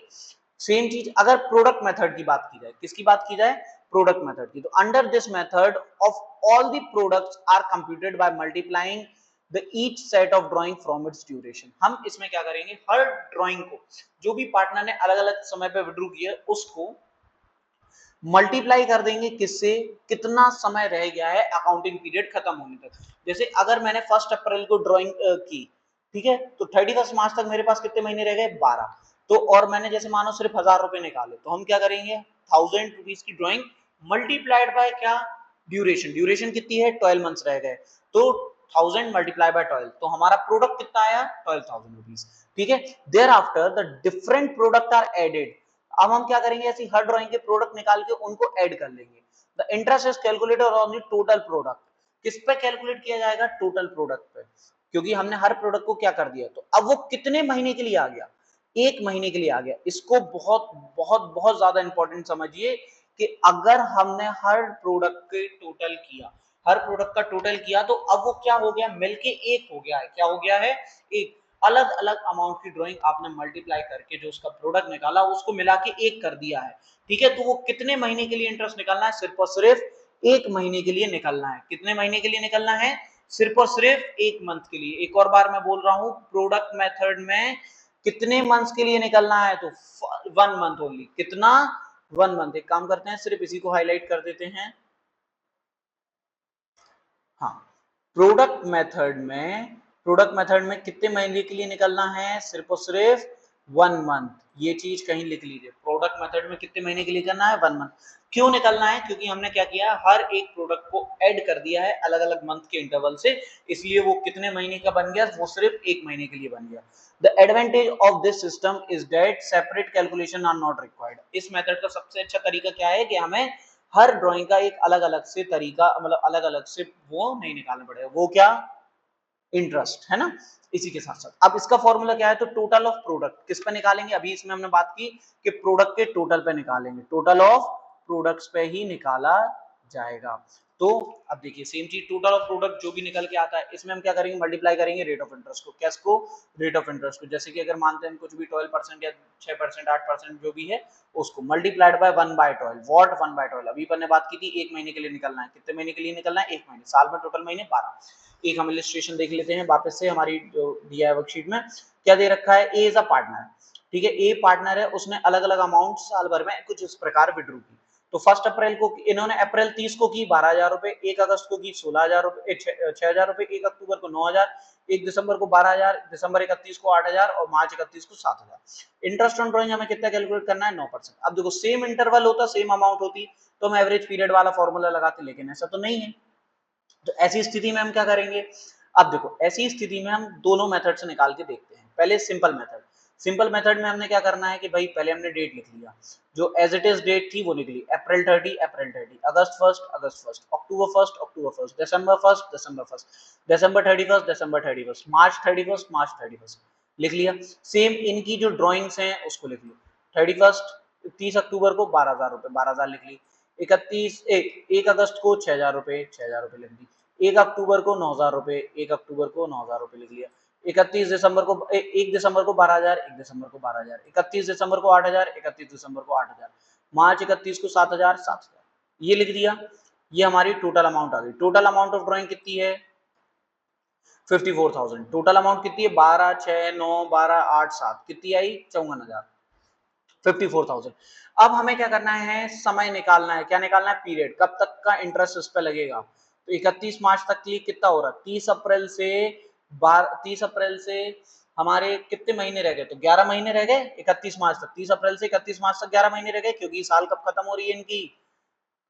[SPEAKER 1] Same चीज अगर प्रोडक्ट मेथड की बात की जाए, किसकी बात की जाए? प्रोडक्ट मेथड की। तो under this method of all the products are computed by multiplying the each set of drawing from its duration. हम इसमें क्या करेंगे, हर ड्राइंग को जो भी पार्टनर ने अलग अलग समय पे विड्रू किया उसको मल्टीप्लाई कर देंगे किससे, कितना समय रह गया है अकाउंटिंग पीरियड खत्म होने तक। जैसे अगर मैंने 1 अप्रैल को ड्राइंग की, ठीक है, तो 31 मार्च तक मेरे पास कितने महीने रह गए? 12। तो और मैंने जैसे मानो सिर्फ 1000 रुपए निकाले, तो हम क्या करेंगे, 1000 रुपीज की ड्राइंग मल्टीप्लाइड बाय क्या? ड्यूरेशन। ड्यूरेशन कितनी है? 12 मंथ्स रह गए, तो 1000 मल्टीप्लाई बाय 12, तो हमारा प्रोडक्ट कितना आया? 12,000 रुपीज। ठीक है, there after the different product are added. अब हम क्या करेंगे, ऐसी हर ड्राइंग के प्रोडक्ट निकाल के उनको ऐड कर लेंगे। The interest is calculated on the total product. किस पे कैलकुलेट किया जाएगा? टोटल प्रोडक्ट पे, क्योंकि हमने हर प्रोडक्ट को क्या कर दिया। तो अब वो कितने महीने के लिए आ गया? 1 महीने के लिए आ गया। इसको बहुत बहुत बहुत ज्यादा इंपॉर्टेंट समझिए कि अगर हमने हर प्रोडक्ट के टोटल किया, हर प्रोडक्ट का टोटल किया, तो अब वो क्या हो गया? मिलके एक हो गया है। क्या हो गया है? एक। अलग अलग अमाउंट की ड्राइंग आपने मल्टीप्लाई करके जो उसका प्रोडक्ट निकाला उसको मिला के एक कर दिया है। ठीक है, तो वो कितने महीने के लिए इंटरेस्ट निकालना है? सिर्फ और सिर्फ 1 महीने के लिए निकलना है। कितने महीने के लिए निकलना है? सिर्फ और सिर्फ 1 मंथ के लिए। एक और बार मैं बोल रहा हूं, प्रोडक्ट मेथड में कितने मंथ्स के लिए निकलना है? तो 1 मंथ ओनली। कितना? 1 मंथ। एक काम करते हैं, सिर्फ इसी को हाईलाइट कर देते हैं। हाँ, प्रोडक्ट मेथड में कितने महीने के लिए निकलना है? सिर्फ और सिर्फ 1 मंथ। ये चीज कहीं लिख लीजिए, प्रोडक्ट मेथड में कितने महीने के लिए करना है? 1 मंथ। क्यों निकलना है? क्योंकि हमने क्या किया, हर एक प्रोडक्ट को ऐड कर दिया है अलग अलग मंथ के इंटरवल से, इसलिए वो कितने महीने का बन गया? वो सिर्फ 1 महीने के लिए बन गया। The advantage of this system is that separate calculation are not required. इस मेथड का सबसे अच्छा तरीका क्या है कि हमें हर ड्राइंग का एक अलग अलग से तरीका, मतलब अलग अलग से वो नहीं निकालना पड़ेगा। वो क्या? इंटरेस्ट, है ना। इसी के साथ साथ अब इसका फॉर्मूला क्या है? तो टोटल ऑफ प्रोडक्ट किस पे निकालेंगे? अभी इसमें हमने बात की कि प्रोडक्ट के टोटल पे निकालेंगे। टोटल ऑफ प्रोडक्ट्स पे ही निकाला जाएगा। तो अब देखिए सेम चीज, टोटल ऑफ प्रोडक्ट जो भी निकल के आता है इसमें हम क्या करेंगे? मल्टीप्लाई करेंगे रेट ऑफ इंटरेस्ट को। किसको? रेट ऑफ इंटरेस्ट को। जैसे कि अगर मानते हैं कुछ भी 12% या 6%, 8% जो भी है, उसको मल्टीप्लाइड बाय 1/12। वॉट? 1/12। अभी अपन ने बात की थी 1 महीने के लिए निकलना है। कितने महीने के लिए निकलना है? 1 महीने। साल में टोटल महीने 12। एक हम इलिस्ट्रेशन देख लेते हैं वापस से, हमारी जो दिया है वर्कशीट में क्या दे रखा है? ए इज अ पार्टनर। ठीक है, ए पार्टनर है, उसने अलग अलग अमाउंट साल भर में कुछ इस प्रकार विड्रू की। तो 1 अप्रैल को इन्होंने अप्रैल 30 को की 12,000 रुपए, 1 अगस्त को की 16,000 रुपए, 6,000 रुपए, 1 अक्टूबर को 9,000, 1 दिसंबर को 12,000, दिसंबर 31 को 8,000 और मार्च 31 को 7,000। इंटरेस्ट ऑन ड्राइंग हमें कितना कैलकुलेट करना है? 9%। अब देखो सेम इंटरवल होता, सेम अमाउंट होती तो हम एवरेज पीरियड वाला फॉर्मूला लगाते, लेकिन ऐसा तो नहीं है। तो ऐसी स्थिति में हम क्या करेंगे? अब देखो ऐसी स्थिति में हम दोनों मेथड से निकाल के देखते हैं। पहले सिंपल मेथड। सिंपल मेथड में हमने क्या करना है कि भाई पहले हमने डेट लिख लिया, जो एज इट इज डेट थी वो निकली, अप्रैल 30 अप्रैल 30, अगस्त 1 अगस्त 1, अक्टूबर 1 अक्टूबर 1, दिसंबर 1 दिसंबर 1, दिसंबर 31 दिसंबर 31, मार्च 31 मार्च 31, लिख लिया। सेम इनकी जो ड्रॉइंग्स हैं उसको लिख लो। 31 30 अक्टूबर को 12,000 रुपए, 12,000 लिख ली। 31 1 अगस्त को 6,000 रुपए, 6,000 रुपए लिख दी। 1 अक्टूबर को 9,000 रुपए, 1 अक्टूबर को 9,000 रुपए लिख लिया। 31 दिसंबर को 1 दिसंबर को 12,000, 1 दिसंबर को 12,000, 31 दिसंबर को 8,000, 31 दिसंबर को 8,000, मार्च 31 को 7,000, 7,000, ये लिख दिया। ये हमारी टोटल अमाउंट आ गई। टोटल अमाउंट ऑफ ड्राइंग कितनी है? 54,000। टोटल अमाउंट कितनी है? 12, 6, 9, 12, 8, 7, कितनी आई? 54,000, 54,000। अब हमें क्या करना है? समय निकालना है। क्या निकालना है? पीरियड, कब तक का इंटरेस्ट इस पे लगेगा। तो 31 मार्च तक के लिए कितना हो रहा है? 30 अप्रैल से 30 अप्रैल से हमारे कितने महीने रह गए? तो 11 महीने रह गए 31 मार्च तक। 30 अप्रैल से 31 मार्च तक 11 महीने रह गए, क्योंकि साल कब खत्म हो रही है इनकी?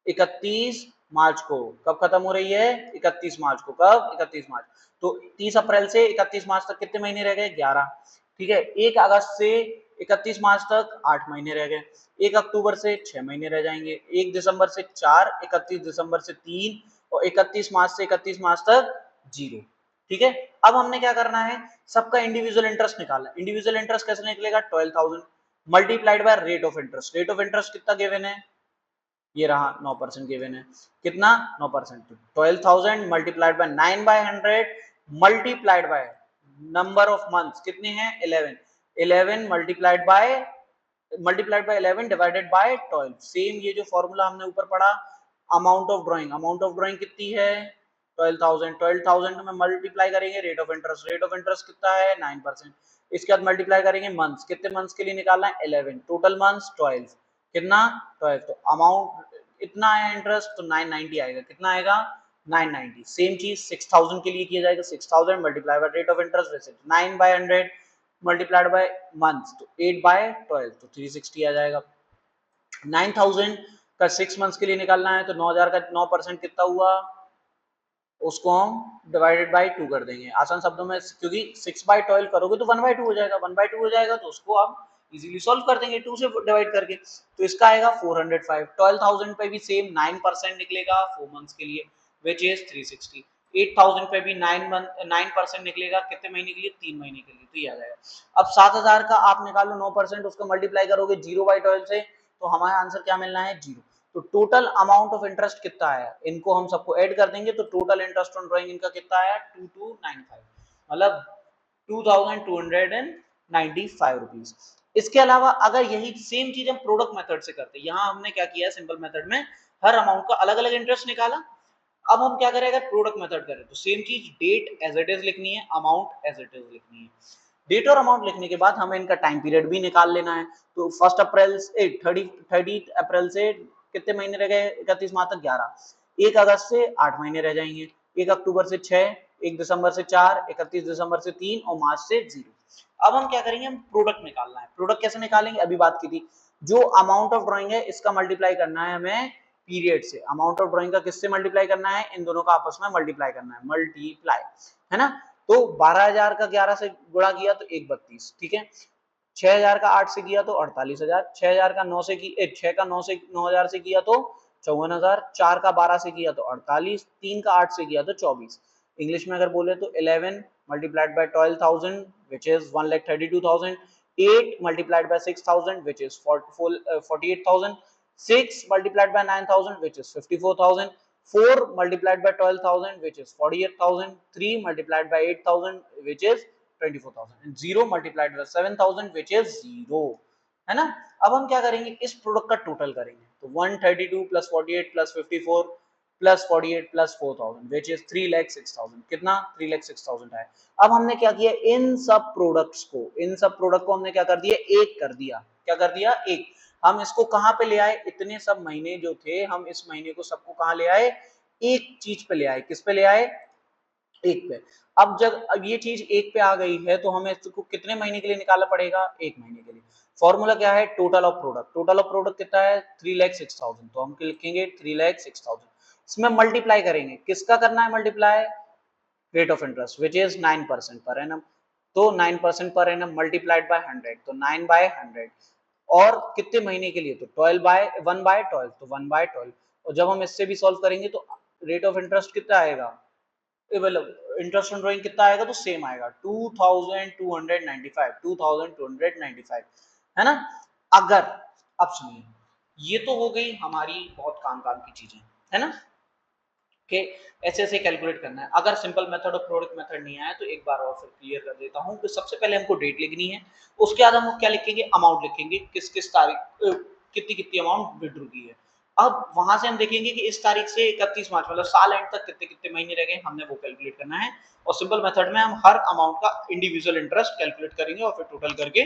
[SPEAKER 1] 31 मार्च को। कब खत्म हो रही है? 31 मार्च को। कब? 31 मार्च। तो 30 अप्रैल से 31 मार्च तक कितने महीने रह गए? 11। ठीक है। 1 अगस्त से 31 मार्च तक 8 महीने रह गए। 1 अक्टूबर से 6 महीने रह जाएंगे। 1 दिसंबर से 4, 31 दिसंबर से 3 और 31 मार्च से 31 मार्च तक 0। ठीक है। अब हमने क्या करना है? सबका इंडिविजुअल इंटरेस्ट निकालना है। इंडिविजुअल इंटरेस्ट कैसे निकलेगा? 12,000 multiplied by rate of interest. Rate of interest कितना गिवन है? ये रहा 9% गिवन है। कितना? 9%। 12,000 multiplied by 9/100 multiplied by number of months कितने हैं? 11। 11 multiplied by 11 divided by 12। Same ये जो फॉर्मूला हमने ऊपर पढ़ा, amount of drawing. Amount of drawing कितनी है? 12,000। 12,000 में मल्टीप्लाई करेंगे rate of interest. Rate of interest कितना है? 9%। इसके बाद मल्टीप्लाई करेंगे मंथ्स। कितने मंथ्स के लिए निकालना है? 11। Total months 12। कितना? 12। तो अमाउंट इतना आया इंटरेस्ट, तो 990 आएगा। कितना आएगा? 990। सेम चीज 6,000 के लिए किया जाएगा। 6,000 multiply by rate of interest, वैसे 9/100 मल्टीप्लाइड बाय मंथ्स, तो 8/12, तो 360 आ जाएगा। 9,000 का 6 मंथ्स के लिए निकालना है, तो 9,000 का 9% कितना हुआ? उसको हम डिवाइडेड बाय 2 कर देंगे। आसान शब्दों में, क्योंकि 6/12 करोगे तो 1/2 हो जाएगा। 1/2 हो जाएगा तो उसको हम इजीली सॉल्व कर देंगे 2 से डिवाइड करके। तो इसका आएगा 405। 12,000 पे भी सेम 9% निकलेगा 4 मंथ्स के लिए, विच इज 360। 8,000 पे भी 9% निकलेगा कितने महीने के लिए? 3 महीने के लिए, तो ये आ जाएगा। अब 7,000 का आप निकालो 9%, उसका मल्टीप्लाई करोगे 0/12 से, तो हमारा आंसर क्या मिलना है? 0। तो टोटल अमाउंट ऑफ इंटरेस्ट कितना आया? इनको हम सबको ऐड कर देंगे, तो टोटल इंटरेस्ट ऑन ड्राइंग इनका कितना आया? 2295, मतलब 2295 रुपीज। इसके अलावा अगर यही सेम चीज हम प्रोडक्ट मेथड से करते, यहाँ हमने क्या किया? सिंपल मेथड में हर अमाउंट का अलग अलग इंटरेस्ट निकाला। अब हम क्या करें? अगर प्रोडक्ट मेथड करें तो सेम चीज, डेट एज इट इज लिखनी है, अमाउंट एज इट इज लिखनी है। डेट और अमाउंट लिखने के बाद हमें इनका टाइम पीरियड भी निकाल लेना है। तो 1 अप्रैल से 30 अप्रैल से कितने महीने रह गए? 31 मार्च तक 11। 1 अगस्त से 8 महीने रह जाएंगे। 1 अक्टूबर से 6, 1 दिसंबर से 4, 31 दिसंबर से 3 और मार्च से 0। अब हम क्या करेंगे? हम प्रोडक्ट निकालना है। प्रोडक्ट कैसे निकालेंगे? अभी बात की थी। जो अमाउंट ऑफ ड्राइंग है इसका मल्टीप्लाई करना है हमें पीरियड से। अमाउंट ऑफ ड्राइंग का किससे मल्टीप्लाई करना है? इन दोनों का आपस में मल्टीप्लाई करना है, मल्टीप्लाई, है ना। तो 12,000 का 11 से गुणा किया तो 132, ठीक है। 6,000 का 8 से किया तो 48,000, 6,000 का 9 से 6 का 9 से 9,000 से किया तो 54,000, 4 का 12 से किया तो 48, 3 का 8 से किया तो 24। इंग्लिश में अगर बोले तो 11 multiplied by 12,000 which is 1,32,000, 8 multiplied by 6,000 which is 48,000, 6 multiplied by 9,000 which is 54,000, 4 multiplied by 12,000 which is 48,000, 3 multiplied by 8,000 which is 24,000, and 0 multiplied by 7,000 which is 0, है ना। अब हम क्या करेंगे? इस प्रोडक्ट का टोटल करेंगे, तो 132 plus 48 plus 54 plus 48 plus 4,000 which is 3,06,000। कितना? 3,06,000 है। अब हमने क्या किया? इन सब प्रोडक्ट्स को हमने क्या कर दिया? एक कर दिया। क्या कर दिया? एक। हम इसको कहां पे ले आए? इतने सब महीने जो थे, हम इस महीने को सबको कहां ले आए? एक चीज पे ले आए। किस पे ले आए? एक पे। अब ये चीज एक पे आ गई है तो हमें इसको कितने महीने के लिए निकालना पड़ेगा? एक महीने के लिए। फॉर्मूला क्या है? Total of product. Total of product कितना है? 3,06,000। तो हम लिखेंगे 3,06,000। इसमें मल्टीप्लाई करेंगे। किसका करना है multiply? Rate of interest which is 9% per annum. तो 9% पर एनम मल्टीप्लाइड बाय 100, तो 9/100। और कितने महीने के लिए? तो 1/12, तो 1/12। और जब हम इससे भी सॉल्व करेंगे तो रेट ऑफ इंटरेस्ट कितना आएगा? मतलब इंटरेस्ट ऑन ड्राइंग कितना आएगा? तो सेम आएगा 2,295, 2,295, है ना। अगर, अब सुनिए, ये तो हो गई हमारी बहुत काम की चीजें, है ना। कि ऐसे ऐसे कैलकुलेट करना है। अगर सिंपल मेथड और प्रोडक्ट मेथड नहीं आया तो एक बार और फिर क्लियर कर देता हूँ कि सबसे पहले हमको डेट लिखनी है, उसके बाद हम क्या लिखेंगे, अमाउंट लिखेंगे, किस किस तारीख कितनी कितनी अमाउंट विड्रॉ की है। अब वहां से हम देखेंगे कि इस तारीख से 31 मार्च मतलब साल एंड तक कितने कितने महीने रह गए, हमने वो कैलकुलेट करना है। और सिंपल मेथड में हम हर अमाउंट का इंडिविजुअल इंटरेस्ट कैलकुलेट करेंगे और फिर टोटल करके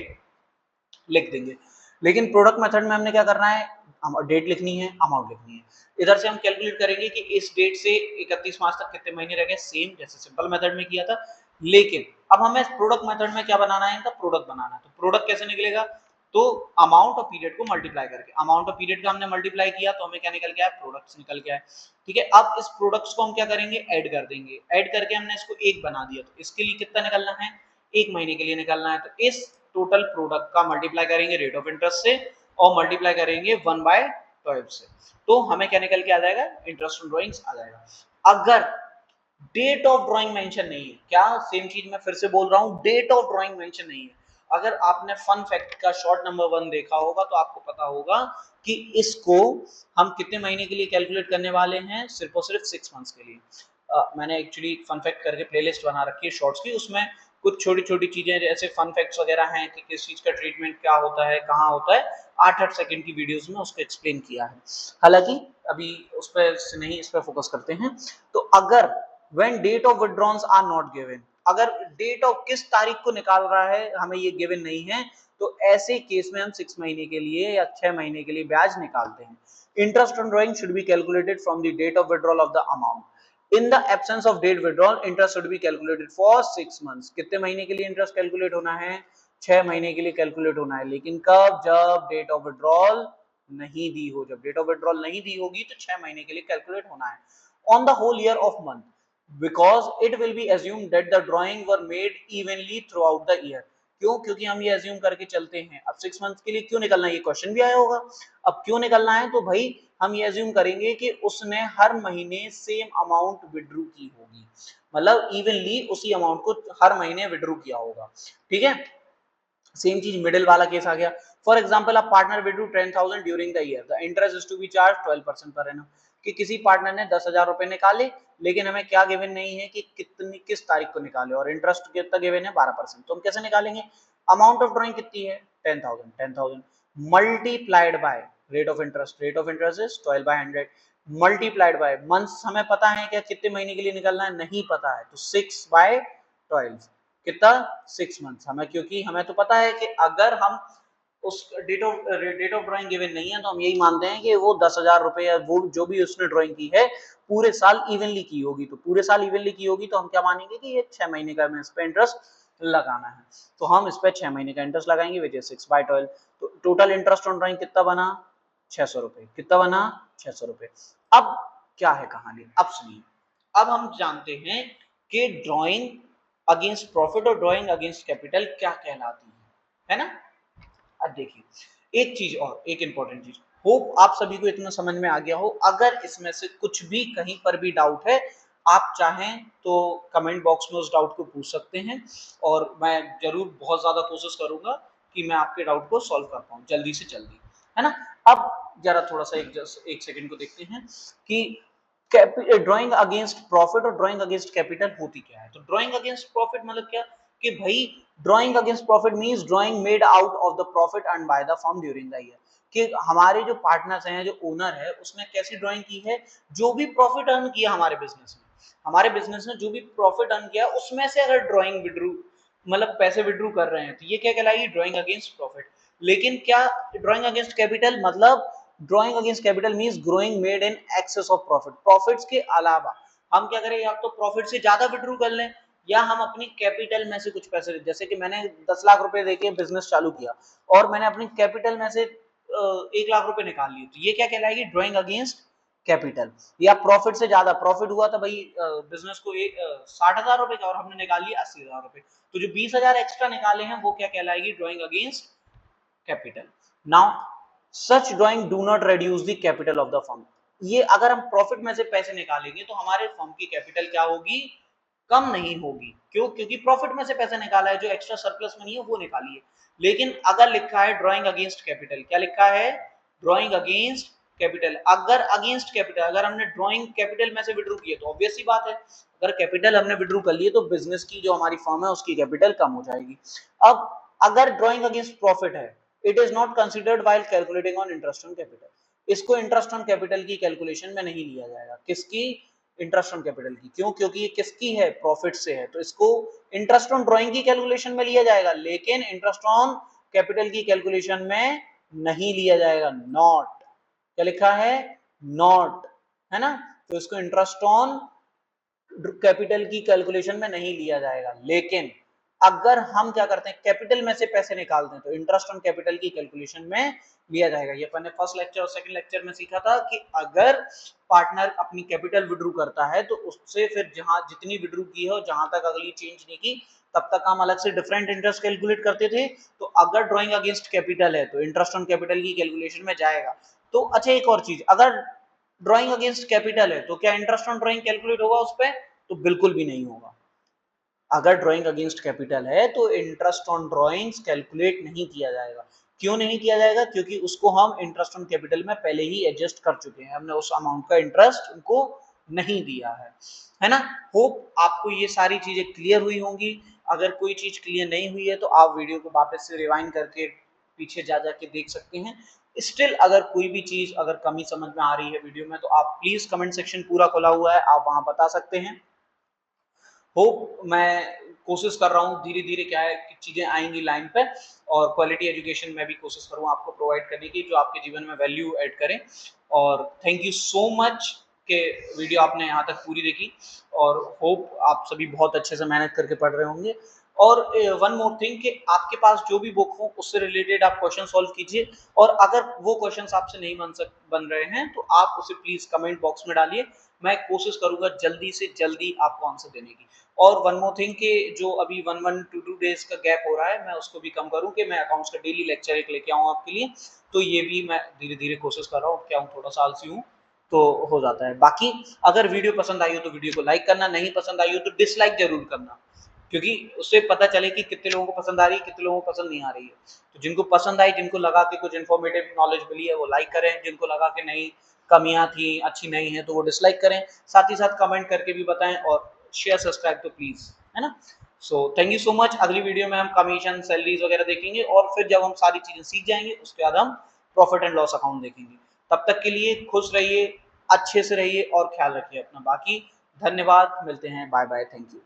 [SPEAKER 1] लिख देंगे। लेकिन प्रोडक्ट मेथड में हमने क्या करना है, डेट लिखनी है, अमाउंट लिखनी है। इधर से हम कैलकुलेट करेंगे कि इस डेट से 31 मार्च तक कितने महीने रह गए, सेम जैसे सिंपल मेथड में किया था। लेकिन अब हमें प्रोडक्ट मेथड में क्या बनाना है, इनका प्रोडक्ट बनाना है। तो प्रोडक्ट कैसे निकलेगा, तो अमाउंट और पीरियड को मल्टीप्लाई करके, अमाउंट और पीरियड का हमने मल्टीप्लाई किया तो हमें क्या निकल गया, प्रोडक्ट्स निकल गया है। ठीक है, अब इस प्रोडक्ट्स को हम क्या करेंगे, ऐड कर देंगे। ऐड करके हमने इसको एक बना दिया, तो इसके लिए कितना निकलना है, एक महीने के लिए निकलना है। तो इस टोटल प्रोडक्ट का मल्टीप्लाई करेंगे रेट ऑफ इंटरेस्ट से और मल्टीप्लाई करेंगे 1/12 से, तो हमें क्या निकल के आ जाएगा, इंटरेस्ट ऑन ड्राइंग्स आ जाएगा। अगर डेट ऑफ ड्राइंग मेंशन नहीं है, क्या सेम चीज मैं फिर से बोल रहा हूं, डेट ऑफ ड्राइंग मेंशन नहीं है। अगर आपने फन फैक्ट का शॉर्ट नंबर 1 देखा होगा तो आपको पता होगा कि इसको हम कितने महीने के लिए कैलकुलेट करने वाले हैं, सिर्फ और सिर्फ 6 मंथ्स के लिए। मैंने एक्चुअली फन फैक्ट करके प्लेलिस्ट बना रखी है शॉर्ट्स की, उसमें कुछ छोटी छोटी चीजें जैसे फन फैक्ट्स वगैरह हैं कि किस चीज का ट्रीटमेंट क्या होता है, कहाँ होता है, 8-8 सेकंड की वीडियोस में उसको एक्सप्लेन किया है। हालांकि अभी उस पर नहीं, इस पर फोकस करते हैं। तो अगर when date of withdrawals are not given, अगर डेट ऑफ किस तारीख को निकाल रहा है हमें ये गिवन नहीं है, तो ऐसे केस में हम 6 महीने के लिए या 6 महीने के लिए ब्याज निकालते हैं। Interest on drawing should be calculated from the date of withdrawal of the amount. In the absence of date withdrawal interest should be calculated for 6 months. कितने महीने के लिए इंटरेस्ट कैलकुलेट होना है, 6 महीने के लिए कैलकुलेट होना है। लेकिन कब, जब डेट ऑफ विड्रॉल नहीं दी हो। जब डेट ऑफ विड्रॉल नहीं दी होगी तो 6 महीने के लिए कैलकुलेट होना है on the whole year of month, because it will be assumed that the drawing were made evenly throughout the year। क्यों, क्योंकि हम ये अज्यूम करके चलते हैं। अब 6 मंथ के लिए क्यों निकलना है, ये क्वेश्चन भी आया होगा। अब क्यों निकलना है, तो भाई हम ये अज्यूम करेंगे कि उसने हर महीने सेम अमाउंट विड्रू की होगी, मतलब इवनली उसी अमाउंट को हर महीने विड्रू किया होगा। ठीक है, सेम चीज मिडिल वाला केस आ गया। For example, a partner withdrew 10,000 during the year, the interest is to be charge 12% per annum. कि किसी पार्टनर ने 10,000 रुपए निकाले, लेकिन हमें क्या गिवन नहीं है कि कितनी किस तारीख को निकाले, और इंटरेस्ट कितना गिवन है 12%। तो हम कैसे निकालेंगे, अमाउंट ऑफ ड्राइंग कितनी है 10,000 multiplied by rate of interest, rate of interest is 12/100 multiplied by months. हमें पता है क्या कितने महीने के लिए निकलना है, नहीं पता है, तो 6/12 कितना 6 मंथ्स हमें, क्योंकि हमें तो पता है कि अगर हम उस डेट ऑफ ड्राइंग गिवन नहीं है तो हम यही मानते हैं कि वो 10,000 रुपए या वो जो भी उसने ड्राइंग की है पूरे साल इवनली की होगी। तो पूरे साल इवनली की होगी तो हम क्या मानेंगे कि ये 6 महीने का हमें इस पे इंटरेस्ट लगाना है। तो हम इस पे 6 महीने का इंटरेस्ट लगाएंगे विच इज 6/12। तो टोटल इंटरेस्ट ऑन ड्राइंग कितना बना, 600 रुपए। कितना बना, 600 रुपए। अब क्या है कहानी, अब सुनिए। अब हम जानते हैं कि ड्राइंग अगेंस्ट प्रॉफिट और ड्राइंग अगेंस्ट कैपिटल क्या कहलाती है ना। अब देखिए एक चीज और, एक इंपॉर्टेंट चीज, होप आप सभी को इतना समझ में आ गया हो। अगर इसमें से कुछ भी कहीं पर भी डाउट है, आप चाहें तो कमेंट बॉक्स में उस डाउट को पूछ सकते हैं, और मैं जरूर बहुत ज्यादा कोशिश करूंगा कि मैं आपके डाउट को सॉल्व कर पाऊं जल्दी से जल्दी, है ना। अब जरा थोड़ा सा एक सेकंड को देखते हैं कि ड्राइंग अगेंस्ट प्रॉफिट और ड्राइंग अगेंस्ट कैपिटल होती क्या है। तो ड्राइंग अगेंस्ट प्रॉफिट मतलब क्या, कि भाई drawing against profit means drawing made out of the profit earn by the firm during the year. कि हमारे जो पार्टनर्स हैं, जो ओनर है, उसने कैसी ड्राइंग की है, जो भी प्रॉफिट अर्न किया हमारे बिजनेस में, हमारे बिजनेस में जो भी प्रॉफिट अर्न किया उसमें से अगर ड्राइंग विड्रू मतलब पैसे विड्रू कर रहे हैं तो ये क्या कहलाएगी, ड्राइंग अगेंस्ट प्रॉफिट। लेकिन क्या ड्राइंग अगेंस्ट कैपिटल, मतलब drawing against capital means growing made in excess of profit. Profits के अलावा हम क्या करें, या तो प्रॉफिट से ज्यादा विड्रू कर लें, या हम अपनी कैपिटल में से कुछ पैसे, जैसे कि मैंने 10 लाख रुपए देके बिजनेस चालू किया और मैंने अपनी कैपिटल में से 1 लाख रुपए निकाल लिए, तो ये क्या कहलाएगी, ड्राइंग अगेंस्ट कैपिटल। या प्रॉफिट से ज्यादा, प्रॉफिट हुआ था भाई बिजनेस को 60,000 रुपए का और हमने निकाल लिया 80,000 रुपए, तो जो 20,000 एक्स्ट्रा निकाले हैं वो क्या कहलाएगी, drawing against capital. Now such drawing do not reduce the capital of the firm. ये अगर हम प्रॉफिट में से पैसे निकालेंगे तो हमारे फर्म की कैपिटल क्या होगी, कम नहीं होगी। क्यों, क्योंकि प्रॉफिट में से पैसा निकाला है, जो एक्स्ट्रा सरप्लस मनी है वो निकाली है। लेकिन अगर लिखा है ड्राइंग अगेंस्ट कैपिटल, क्या लिखा है, ड्राइंग अगेंस्ट कैपिटल, अगर अगेंस्ट कैपिटल, अगर हमने ड्रॉइंग कैपिटल में से विड्रू किया तो ऑब्वियस ही बात है, अगर कैपिटल हमने विड्रू कर लिए तो बिजनेस की जो हमारी फर्म है उसकी कैपिटल कम हो जाएगी। अब अगर ड्रॉइंग अगेंस्ट प्रॉफिट है, it is not considered while calculating on interest on capital, इसको इंटरेस्ट ऑन कैपिटल की कैलकुलेशन में नहीं लिया जाएगा। किसकी? इंटरेस्ट ऑन कैपिटल की। क्यों? क्योंकि ये किसकी है? प्रॉफिट से है, तो इसको इंटरेस्ट ऑन ड्रॉइंग की कैलकुलेशन में लिया जाएगा, लेकिन इंटरेस्ट ऑन कैपिटल की कैलकुलेशन में नहीं लिया जाएगा। नॉट, क्या लिखा है? नॉट, है ना? तो इसको इंटरेस्ट ऑन कैपिटल की कैलकुलेशन में नहीं लिया जाएगा। लेकिन अगर हम क्या करते हैं, कैपिटल में से पैसे निकालते हैं तो इंटरेस्ट ऑन कैपिटल की कैलकुलेशन में लिया जाएगा। ये अपन ने फर्स्ट लेक्चर और सेकंड लेक्चर में सीखा था कि अगर पार्टनर अपनी कैपिटल विड्रू करता है तो उससे फिर जहां जितनी विड्रू की है और जहां तक अगली चेंज नहीं की तब तक हम अलग से डिफरेंट इंटरेस्ट कैलकुलेट करते थे। तो अगर ड्रॉइंग अगेंस्ट कैपिटल है तो इंटरेस्ट ऑन कैपिटल की कैलकुलेशन में जाएगा। तो अच्छा, एक और चीज, अगर ड्रॉइंग अगेंस्ट कैपिटल है तो क्या इंटरेस्ट ऑन ड्रॉइंग कैलकुलेट होगा उस पर? तो बिल्कुल भी नहीं होगा। अगर ड्राइंग अगेंस्ट कैपिटल है तो इंटरेस्ट ऑन ड्राइंग्स कैलकुलेट नहीं किया जाएगा। क्यों नहीं किया जाएगा? क्योंकि उसको हम इंटरेस्ट ऑन कैपिटल में पहले ही एडजस्ट कर चुके हैं, हमने उस अमाउंट का इंटरेस्ट उनको नहीं दिया है ना? होप आपको ये सारी चीजें क्लियर हुई होंगी। अगर कोई चीज क्लियर नहीं हुई है तो आप वीडियो को वापस से रिवाइंड करके पीछे जा के देख सकते हैं। स्टिल अगर कोई भी चीज अगर कमी समझ में आ रही है वीडियो में तो आप प्लीज कमेंट सेक्शन पूरा खुला हुआ है, आप वहां बता सकते हैं। होप मैं कोशिश कर रहा हूँ धीरे धीरे क्या है कि चीजें आएंगी लाइन पे, और क्वालिटी एजुकेशन में भी कोशिश करूँ आपको प्रोवाइड करने की जो आपके जीवन में वैल्यू ऐड करें। और थैंक यू सो मच कि वीडियो आपने यहाँ तक पूरी देखी, और होप आप सभी बहुत अच्छे से मेहनत करके पढ़ रहे होंगे। और वन मोर थिंग कि आपके पास जो भी बुक हो उससे रिलेटेड आप क्वेश्चन सॉल्व कीजिए, और अगर वो क्वेश्चंस आपसे नहीं बन रहे हैं तो आप उसे प्लीज कमेंट बॉक्स में डालिए, मैं कोशिश करूंगा जल्दी से जल्दी आपको आंसर देने की। और वन मोर थिंग कि जो अभी 1-1 2 डेज का गैप हो रहा है मैं उसको भी कम करूं कि मैं अकाउंट्स का डेली लेक्चर एक लेके आऊं आपके लिए, तो ये भी मैं धीरे धीरे कोशिश कर रहा हूँ, क्या हूँ थोड़ा सा आलसी हूँ तो हो जाता है। बाकी अगर वीडियो पसंद आई हो तो वीडियो को लाइक करना, नहीं पसंद आई हो तो डिसलाइक जरूर करना, क्योंकि उससे पता चले कि कितने लोगों को पसंद आ रही है, कितने लोगों को पसंद नहीं आ रही है। तो जिनको पसंद आई, जिनको लगा कि कुछ इन्फॉर्मेटिव नॉलेज मिली है वो लाइक करें, जिनको लगा कि नहीं कमियां थी अच्छी नहीं है तो वो डिसलाइक करें। साथ ही साथ कमेंट करके भी बताएं, और शेयर सब्सक्राइब तो प्लीज, है ना? So thank you so much. अगली वीडियो में हम कमीशन सैलरीज वगैरह देखेंगे, और फिर जब हम सारी चीजें सीख जाएंगे उसके बाद हम प्रॉफिट एंड लॉस अकाउंट देखेंगे। तब तक के लिए खुश रहिए, अच्छे से रहिए और ख्याल रखिए अपना। बाकी धन्यवाद, मिलते हैं, बाय बाय, थैंक यू।